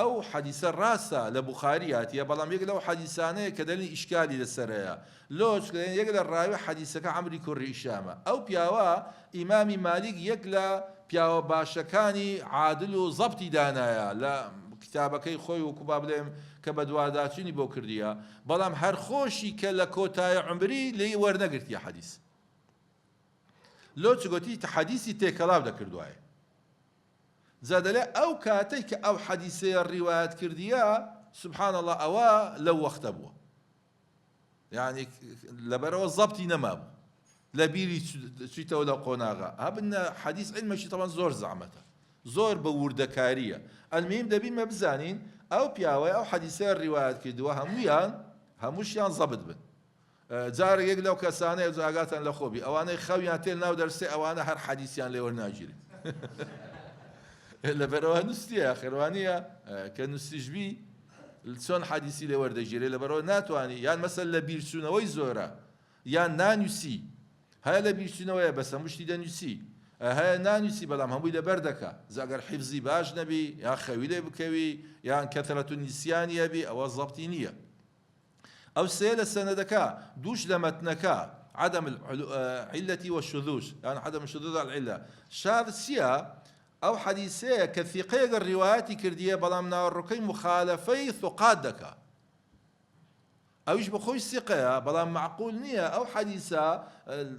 أو حديث الراسة لبخاريات يا بلام يقلو حديثاني كدلين إشكالي للسرية لوش يقل الراوي حديثك عمري كوري إشامة أو بياوا إمامي مالك يقل بياوا باشكاني عادل وضبطي دانايا لا کتابەکەی خۆی وەکو با بڵێم کە بە دوواداچوونی بۆ کردیە، بەڵام هەر خۆشی کە لە کۆتایە عمری لێی وەرنەگرتیە حەدیث. لۆ چ گوتی حەدیثی تێکەڵاو دەکردوایە. جا دەڵێ ئەو کاتەی کە ئەو حەدیثەیە ڕیوایەت کردیە سبحان الله ئەوە لەو وەختە بووە. یعنی لەبەرەوە زەبطی نەمابوو. لە بیری چوویتەوە لە قۆناغا. هەبنە حەدیث عیلمەشی تەمان زۆر زەحمەتە. زۆر بە وردەکاریە. ئەلمیم دەبینمە بزانین ئەو پیاوەی ئەو حەدیثەیە ڕیوایەت کردووە هەمووشیان زەبط بن. جارێک یەک لەو کەسانەیە ئاگاتان لە خۆبی ئەوانەی خەویان تێ ناو دەرسێ ئەوانە هەر حەدیثیان لێ وەرناگیرێت. لەبەرەوە نووسیە خێوانیە کە نووسیژبی چۆن حەدیثی لێ وەردەگیرێت لەبەرەوە ناتوانانی یان مەسەل لە بیرچوونەوەی زۆرە یان نانووسی هەیە لە بیرچوونەوەیە بەس هەمووشتی دەنووسی هەیە نانووسی بەڵام هەمووی لەبەر دەکا زاگەر حیفزی باش نەبی یان خەوی لێ بکەوی یان کەثرەت النسیانی هەبی ئەوە زەبطی نییە. ئەو سێ لە سەنەدەکە دووش لە مەتنەکە عدم العلة والشذوذ يعني عدم الشذوذ على العلة شاذ سيا أو حديثية كثيقية الروايات كردية بلام ناوركي مخالفي ثقات دكا أو يش بخوي الثقة بلام معقول نية أو حديثة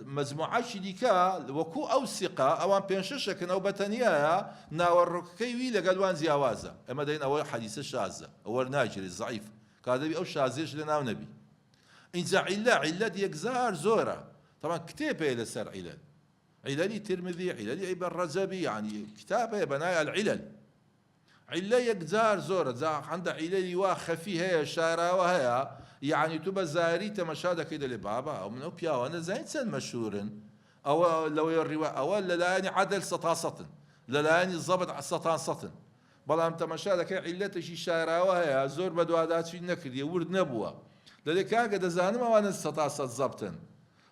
مجموعة شديكا وكو أو ثقة أو أن بينششك أو بتنية ناوركي ويلا قالوان زياوازة أما دين أول حديثة شاذة أو ناجري ضعيف كذا أو شاذيش لنا ونبي إنزا علة يكزار زورة طبعا كتاب إلى سر علل ترمذي علل ابن الرزبي يعني كتابه بناء العلل علة يكزار زورة زا عند علل واخفي هي شارع وهي يعني تبى زاري تمشاده كده لبابا أو من أوبيا وأنا زين سن مشهور أو لو الرواية أو لا يعني عدل سطاسة لا يعني الضبط سطان سطن بلام تمشاده كده علة شي شارع وهي زور بدوادات في النكر يورد نبوة لذلك هذا زانم أو أنا ستاسة ضبطن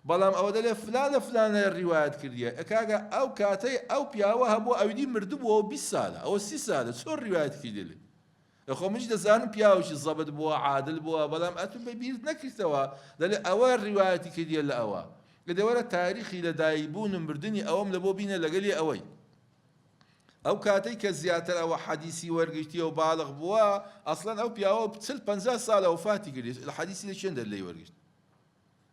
بلام أو دل فلان الروايات كردية كاجا أو كاتي أو بياوه هبو أو دي مردبو أو بالسالة أو السالة سور روايات كديلي أخو مش دزانم بياوش الضبط بوا عادل بوا بلام أتم بيبير نكرتوا دل أول روايات كدية لأوا قد ورا تاريخي لدايبون مردني أوم لبو بينا لقلي أوي أو كاتي كزياتر أو حديثي ورقتي أو بالغ بوا أصلاً أو بياو بتسل 50 سالة وفاتي قريت الحديث اللي شندر اللي ورقت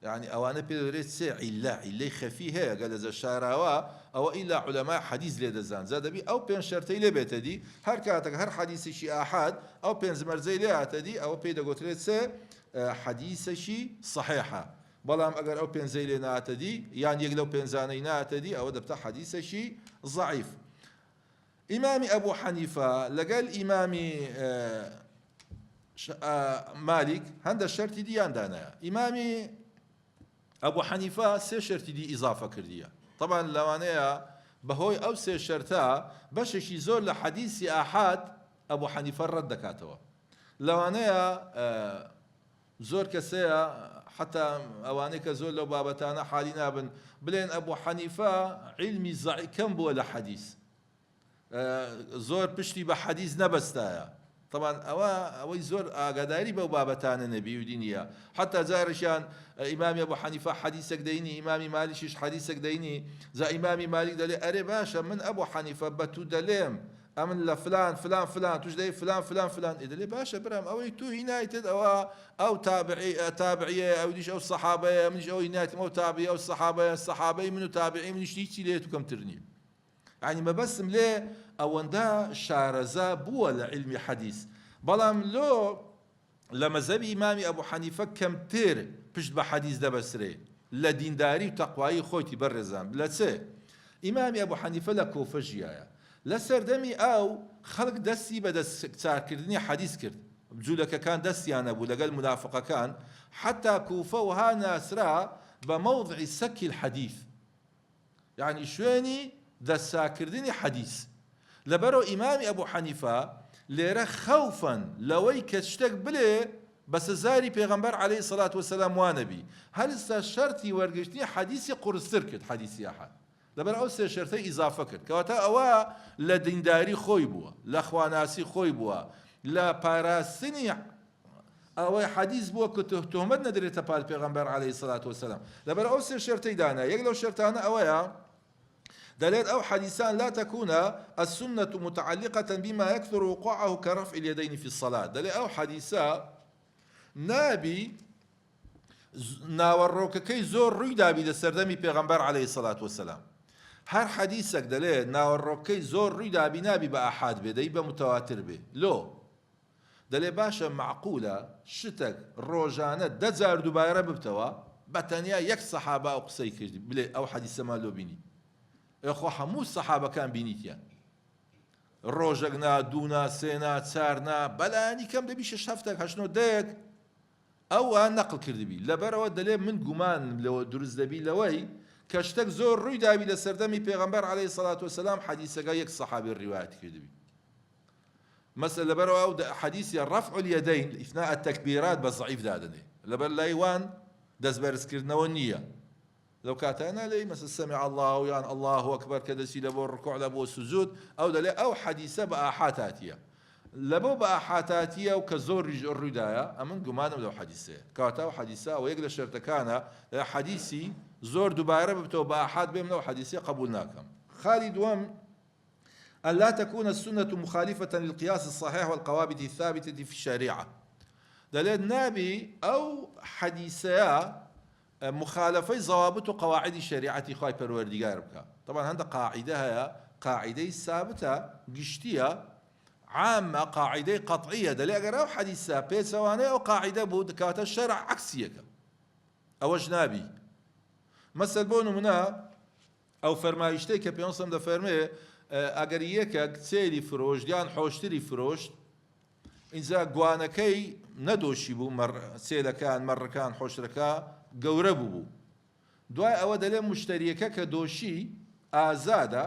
يعني أوانا بيريت سي علة خفيها قال إذا شاروا أو إلا علماء حديث لي دزان زاد بي أو بين شرطي لي بيتدي هر كاتك هر حديث شي أحد أو بين زمرزي لي أتدي أو بيدا قلت سي حديث شي صحيحة بلام أجر أو بين زي لي ناتدي يعني يقلو بين زاني ناتدي أو دبتا حديث شي ضعيف. إمامي أبو حنيفة لقال إمامي مالك هذا الشرط دي عندنا إمامي أبو حنيفة سي شرط دي إضافة كردية طبعا لو أنا بهوي أو سي شرطها باش شي زور لحديث أحد أبو حنيفة رد كاتوا لو أنا زور كسيا حتى أوانيك زور لو بابتانا حالنا بلين أبو حنيفة علمي كم بو لحديث زۆر پشتی بە حەدیث نەبەستایە طبعا ئەوەی زۆر ئاگاداری بەو بابەتانە نەبی و دینیە حتا جارشیان ئیمامی ئەبوو حەنیفە حەدیثێک دەینی ئیمامی مالیکیش حەدیثێک دەینی زا ئیمامی مالیک دەڵێ ئەرێ باشە من ئەبوو حەنیفە بە تو دەڵێم ئەمن لە فلان فلان فلان توش دەی فلان فلان فلان دەڵێ باشە برام ئەوەی تو هینایتت ئەو تابعیە ئەو دیش ئەو سەحابەیە منیش ئەو هینایتم ئەو تابعی ئەو سەحابەی من و تابعی منیش هیچی لێ تو کەمتر نییە يعني مەبەستم لێ ئەوەندە شارەزا بووە لە علمی حەدیث بەڵام لە مەزهەبی ئیمامی ئەبوو حەنیفە کەمتر پشت بە حەدیث دەبەسرێ لە دینداری و تەقوایی خۆیتی بەڕێزان لە چێ ئیمامی ئەبوو حەنیفە لە کۆفە ژیایە لە سەردەمی ئەو خەڵک دەستی بە دەستچارکردنی حەدیث کرد جوولەکەکان دەستیان نەبوو لەگەڵ منافقەکان حتا کوفە وها ناسرا بە مەوضعی سەکی الحەدیث يعني شوێنی دەستساکردنی حەدیث لەبەرەوە ئیمامی ئەبوو حەنیفە لێرە خەوفەن لەوەی کە شتێک بلێ بە سزاری پێغەمبەر عەلەیهی سەڵات وەسەلام وانەبی هەلستا شەرتی وەرگرتنی حەدیثی قورستر کرد حەدیثی ئاحاد لەبەر ئەو سێ شەرتەی ئیزافە کرد کەواتە ئەوە لە دینداری خۆی بووە لە خواناسی خۆی بووە لە پاراستنی ئەوەی حەدیث بووە کە تۆهمەت نەدرێتە پاڵ پێغەمبەر عەلەیهی سەڵات وەسەلام لەبەر ئەو سێ شەرتەی دانا یەک لەو شەرتانە ئەوەیە دليل أو حديثان لا تكون السنة متعلقة بما يكثر وقوعه كرفع اليدين في الصلاة دليل أو حديثا نابي ناوەڕۆکەکەی زۆر ڕووی دابی لە سەردەمی پێغەمبەر عەلەیهی سەڵات وەسەلام هەر حەدیثێک دەڵێ ناوەڕۆکەکەی زۆر ڕووی دابی نابی بە ئاحاد بێ دەی بە متەواتر بێ دەڵێ باشە معقولە شتێک ڕۆژانە 10 جار دووبارە ببتەوە بە تەنیا یەک سەحابە ئەو قسەی کردی بڵێ ئەو حەدیثەمان لۆ بینی خۆ هەموو سەحابەکان بینیتیان ڕۆژێک نا دوونا سێنا چارنا بەلایانی کەم دەبی 6 هەفتێک 8 دەیەک ئەوە نەقل کردبی لەبەرەوە دەلێ من گومان لەوە دروست دەبی لەوەی کە شتێک زۆر ڕووی داوی لە سەردەمی پێغەمبەر عەلەیهی سەڵات وەسەلام حەدیثەکە یەک سەحابی ڕیوایەت کردبی مەسەلەن لەبەرەوە ئەو حەدیثی ڕەفع اليدین ئیثناء التەکبیرات بە ضەعیف دادەنێ لەبەر لای وان دەستبەرزکردنەوە نییە لو كاتانا لي مثل سمع الله يعني الله أكبر كذا سي لبو الركوع لبو السجود أو دلي أو حديثة بآحاتاتية لبو بآحاتاتية وكزور الرداية أمن قمانم لو حديثة كاتاو حديثة أو يقل شرط كان حديثي زور دبارة بتو بآحات بهم لو حديثة قبولناكم خالد وم أن لا تكون السنة مخالفة للقياس الصحيح والقواعد الثابتة في الشريعة دليل النبي أو حديثة مخالفة ضوابط وقواعد الشريعة خواي پروردگار بك طبعا هذا قاعدة هي قاعدة ثابتة قشتية عامة قاعدة قطعية دليل أجر أو حديثة بيسوانة أو قاعدة بود كاتا الشرع عكسية أو أجنبي مثل بونو منا أو فرمايشتي كبيونسم ده فرمي أجر يك سيري فروش ديان حوشتري فروش إذا قوانكي ندوشي بو سيلا كان مرة كان حوشركا گەورە بوو دوای ئەوە دەلێ مشتریەکە کە دۆشی ئازادە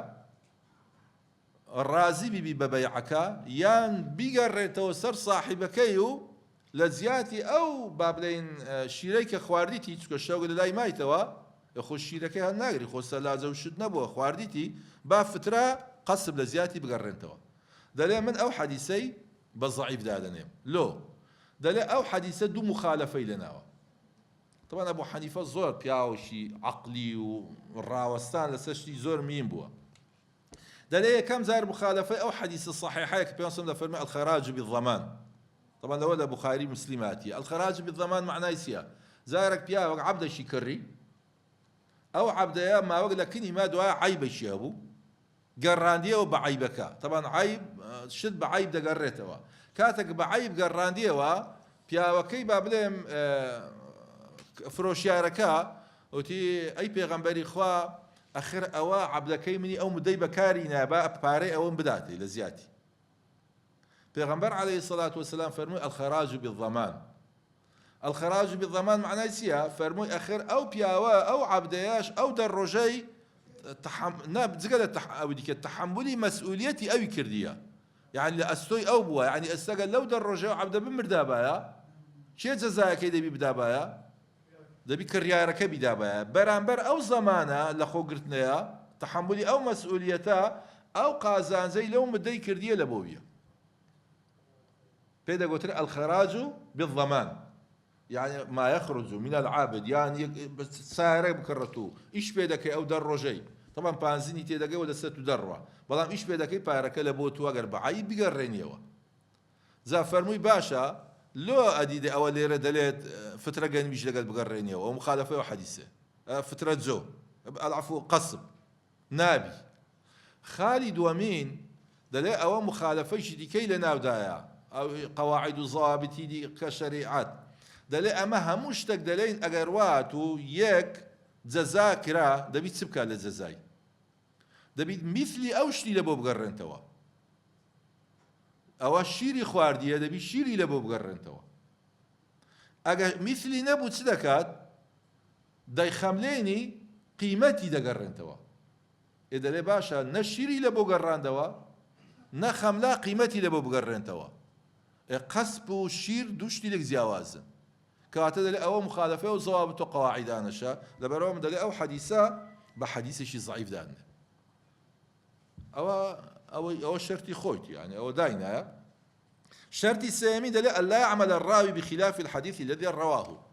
ڕازی بیبی بە بەیعەکە یان بیگەڕێتەوە سەر ساحیبەکەی و لە زیاتی ئەو با بڵێن شیرەی کە خواردیتی چکە شەوگە لە لای مایتەوە خۆ شیرەکەی هەر ناگری خۆ سەلاجە و شت نەبووە خواردیتی با فترە قەسب لە زیاتی بگەڕێنتەوە دەلێ من ئەو حەدیثەی بە ضەعیف دادەنێم دەلێ ئەو حەدیثە دوو مخالفەی لەناوە طبعا أبو حنيفة زور بياوشي عقلي وراوستان لسشتي زور مين بوا دليل كم زار مخالفة أو حديث الصحيحة كبيرسم لفرمي الخراج بالضمان طبعا لو هذا بخاري مسلماتي الخراج بالضمان معناه يسيا زارك بياو عبد شكري أو عبد يا ما وقت لكني ما دعاء عيب شيابو قرانديه وبعيبك طبعا عيب شد بعيب ده قريته كاتك بعيب قرانديه بياو كي بابلم فرۆشیارەکە وتی ئەی پێغەمبەری خوا ئەخر ئەوە عەبدەکەی منی ئەو مدەی بەکاری نابا پارەی ئەوەم بداتێ لە زیاتی پێغەمبەر عەلەیهی سەڵات وەسەلام فەرمووی الخەراج بالضەمان الخەراج بالضەمان معنای چییە فەرمووی ئەخر ئەو پیاوە ئەو عەبدەیەش ئەو دەڕۆژەی جگە لە ئەو دیکە تەحەمولی مەسئولیەتی ئەوی کردیە یعنی لە ئەستۆی ئەو بووە یعنی ئەستەگە لەو دەڕۆژەی عەبدە بمردابایە چێ جەزایەکەی دەبی بدابایە دەبی کڕیارەکە بیدابایە بەرامبەر ئەو زەمانە لە خۆگرتنەیە تەحەمولی ئەو مەسئولیەتە ئەو قازانجەی لەو مدەی کردیە لە بۆویە بيدا قلت الخراج بالضمان، يعني ما يخرج من العابد يعني سارة بكرتو إيش بيدك أو دروجي طبعا بانزيني تيدا ولا ستو دروا بلام إيش بيدك بارك لبوت وقر بعي بقرينيوا زا فرمي باشا لو أديد أول ليرة دليت فترة جاني مش لقل بقرينيوا ومخالفة وحديثة فترة زو العفو قصب نابي خالد ومين دلي أو مخالفة شدي كي لنا ودايا أو قواعد ضابطي دي كشريعات دلي أما هموش تك دلين أجرواتو يك جزاكرا دبيت سبكا للجزاي دبيت مثلي أو شتي لبو بقرن توا أو الشيري خواردية دبيت شيري لبو بقرن توا أجا مثلي نبو تسدكات داي خمليني قيمتي دقرن توا إذا لي باشا نشيري لبو قرن توا نخملا قيمتي لبو بقرن توا قصب وشير دوشتي لك زياوازن كاتد لي أو مخالفة وضوابط وقواعد أنشا لبروم دلي أو حديثة بحديث شيء ضعيف دان أو شرطي خوت يعني أو داينا شرطي سامي دلي ألا يعمل الراوي بخلاف الحديث الذي رواه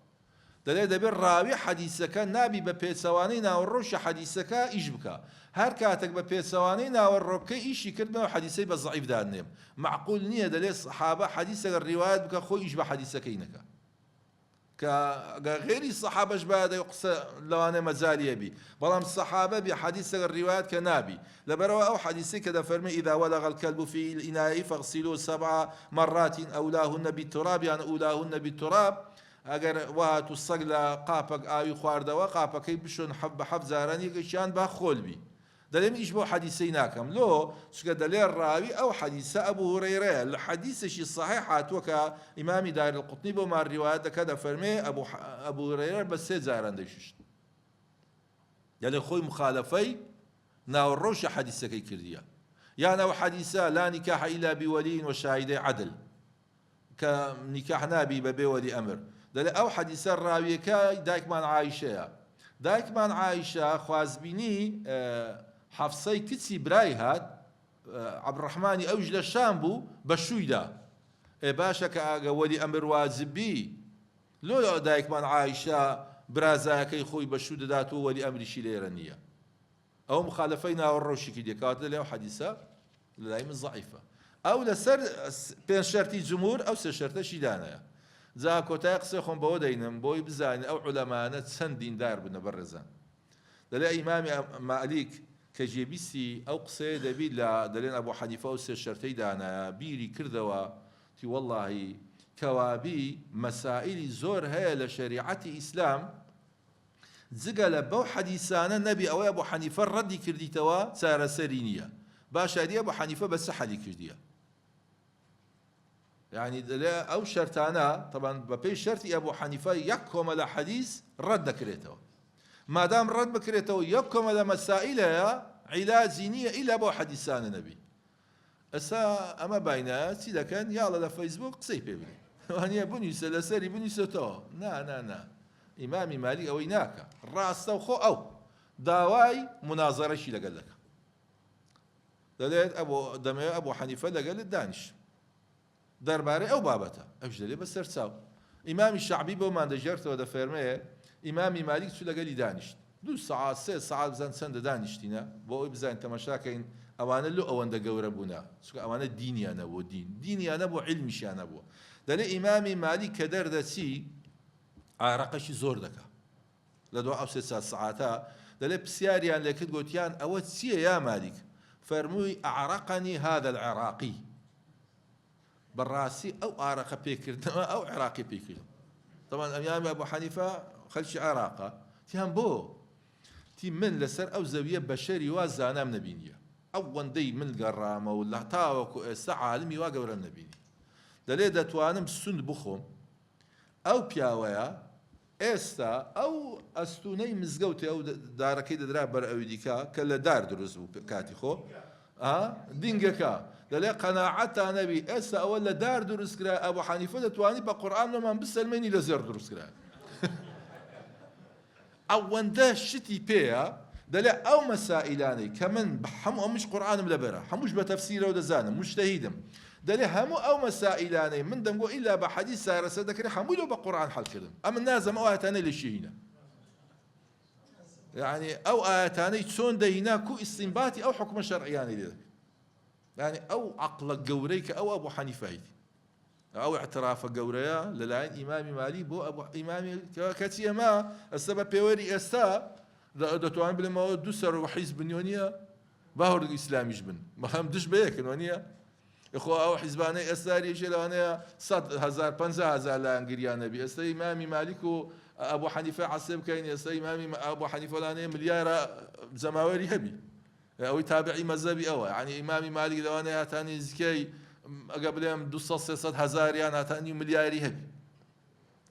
دلي دبر الراوي حديثك نابي ببيتسوانينا والروش حديثك إجبك هر كاتك ببيتسوانينا والروك إيش كلمة حديثي بضعيف دان معقول نية دلي الصحابة حديثك الروايات بك خو إجب حديثك إنك كغير الصحابة بعد يقصى لو أنا مزالي بي بلام الصحابة بحديث الروايات كنابي لبروا أو حديث كذا فرمي إذا ولغ الكلب في الإناء فاغسلوه 7 مرات أولاهن بالتراب يعني أولاهن بالتراب أجر وهاتو الصقلة قابك آيو خواردوا قابك يبشون حب زاراني كشان بخول بي دليل يشبه حديثي ناكم لو شكا دليل الراوي أو حديث أبو هريرة الحديث شي صحيح وكا إمام دار القطني بما الروايات كذا فرمي أبو هريرة بس زاران ديشش يعني خوي مخالفي ناو الروش حديثة كي كرديا يعني أو حديثة لا نكاح إلا بولي وشاهدي عدل كنكاح نابي ببي ولي أمر دليل أو حديث الراوي كا دايك من عايشة دايك من عايشة خوازبيني حفصي كتسي براي هاد عبد الرحمن أوج للشامبو بشويدا باشا كأولي أمر واجبي لو دايك من عايشة برازا كي خوي بشويدا داتو ولي أمر شيليرانية أو مخالفين أو الروشي كي ديكات له حديثة للايم ضعيفة أو لسر بين شرطي جمهور أو سر شرطة شيدانا زا كوتا قصيخهم بودينم بوي بزاني أو علماء سندين دار بنبرزان دلي إمام مالك كجيبيسي أو قصي دبي لا دلين أبو حنيفة أو سيشرتي دانا بيري كردوا تي والله كوابي مسائل زور هي لشريعة إسلام زقل بو حديثانا النبي أو أبو حنيفة ردي كردي توا سار سرينية باشا دي أبو حنيفة بس حالي كردية يعني أو شرطانا طبعا ببي شرطي أبو حنيفة يحكم على حديث رد كريتوا ما دام رد بكريتوا يحكم على مسائلها علاج زينية إلا أبو حديثان النبي أسا أما باينا سيدا كان يلا لفيسبوك قصي بيبني وأنا بني سلسري بني ستو نا إمامي مالك أو إناك الرأس خو أو داواي مناظرة شي لقال لك دليل أبو حنيفة لقال الدانش درباري أو بابته أوش دليل بس سرساو إمام الشعبي بو ما دجرت ودا فيرمي إمامي مالك شو لقال دانش 2 ساعات 3 ساعات بزن سند دانشتينا بو بزن تماشاكين أوان اللو أوان دا قوربونا سو أوان الديني أنا بو ديني أنا بو علمي شي أنا بو دليل إمامي مالك كدر دسي عرقشي زور دكا لدو أو 6 ساعات دليل بسياريان لكن قوتيان أو تسيه يا مالك فرموي أعرقني هذا العراقي بالراسي أو أعرق بيكر أو عراقي بيكر طبعا أيام أبو حنيفة خلش عراقة تيهم بو تي من لسر أو زاوية بشري وازانا من نبينية أو دي من قرامة ولا تاوك ساعة عالمي واقع من نبيني دليل دتوانم السن بخوم أو بياويا ئێستا ئەو ئەستونەی مزگەوتێ ئەو دارەکەی دەدرا بەر ئەوی دیکە کە لە دار دروست بوو کاتی خۆ دینگەکە دەڵێ قەناعەتان نەبی ئێستا ئەوە لە دار دروست کرا ئەبوو حەنیفە دەتوانی بە قورئان نەمان بسەلمێنی لە زێر دروست کرا ئەوەندە شتی پێیە دەڵێ ئەو مەسائلانەی کە من هەموو ئەمش قورئانم لەبەرە هەمووش بە تەفسیرەوە دەزانم مجتەهیدم دەڵێ هەموو ئەو مەسائلانەی من دەمگۆ ئیلا بە حەدیث سارەسەر دەکرێت هەمووی لەو بە قورئان حەڵکردن ئەمە نازەم ئەو ئاەتانە لێشی هینە يعني ئەو ئاەتانەی چۆن دەهینا کو ئیستینباتی ئەو حکومە شەرعیانەی لێ دەکرێت يعني ئەو عەقڵە گەورەی کە ئەو ئەبوو حەنیفەیەتی ئەو اعترافە گەورەیە لەلایەن ئیمامی مالی بۆ ئەبوو ئیمامی کەچی ئەمە ئەستا بە پێوەری ئێستا دەتوانین بڵێمەوە دوو سەر و حیزب بنیۆ نییە باوەڕ ئیسلامیش بن بەڵام دش بەیەکن وە نییە خۆ ئەو حیزبانەی ئێستاریشە لەوانەیە 100,000 لایەن گریانەبی ئێستا ئیمامی مالیک و ئەبوو حەنیفە عەسێ بکەین ئێستا ئیمامی ئەبوو حەنیفە لانەیە ملیارە زەماوەری هەبی ئەوەی تابعی مەزهبی ئەوە یعنی ئیمامی مالیک لەوانەیە هاتانی نزیکەی ئەگە بڵێم 200-300 هاتانی ملیاری هەبی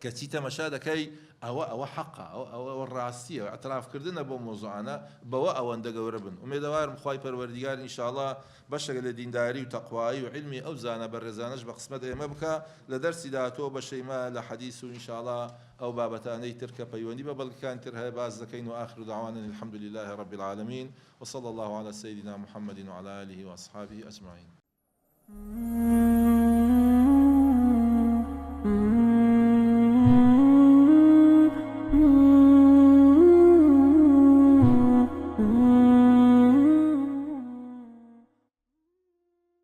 کە چی تەمەشا دەکەی ئەوە حەقا ئەوە ڕاستیە ئەترافکردنە بۆ مۆزوعانە بەوە ئەوەندە گەورە بن ومێدەوارم خوای پەروەردیگار ئینشاءڵڵا بەشێک لە دینداری و تەقوایی و علمی ئەو زانە بەڕێزانەش بە قسمەت ئێمە بکە لە دەرسی داهاتوە بەشەیمە لە حەدیث و ئینشاءڵڵا ئەو بابەتانەی تر کە پەیوەندی بە بەڵگەکان تر هەیە باز دەکەین وآخر دعوانا الحمد لله رب العالمين وصلى الله على سيدنا محمد وعلى آله وأصحابه أجمعين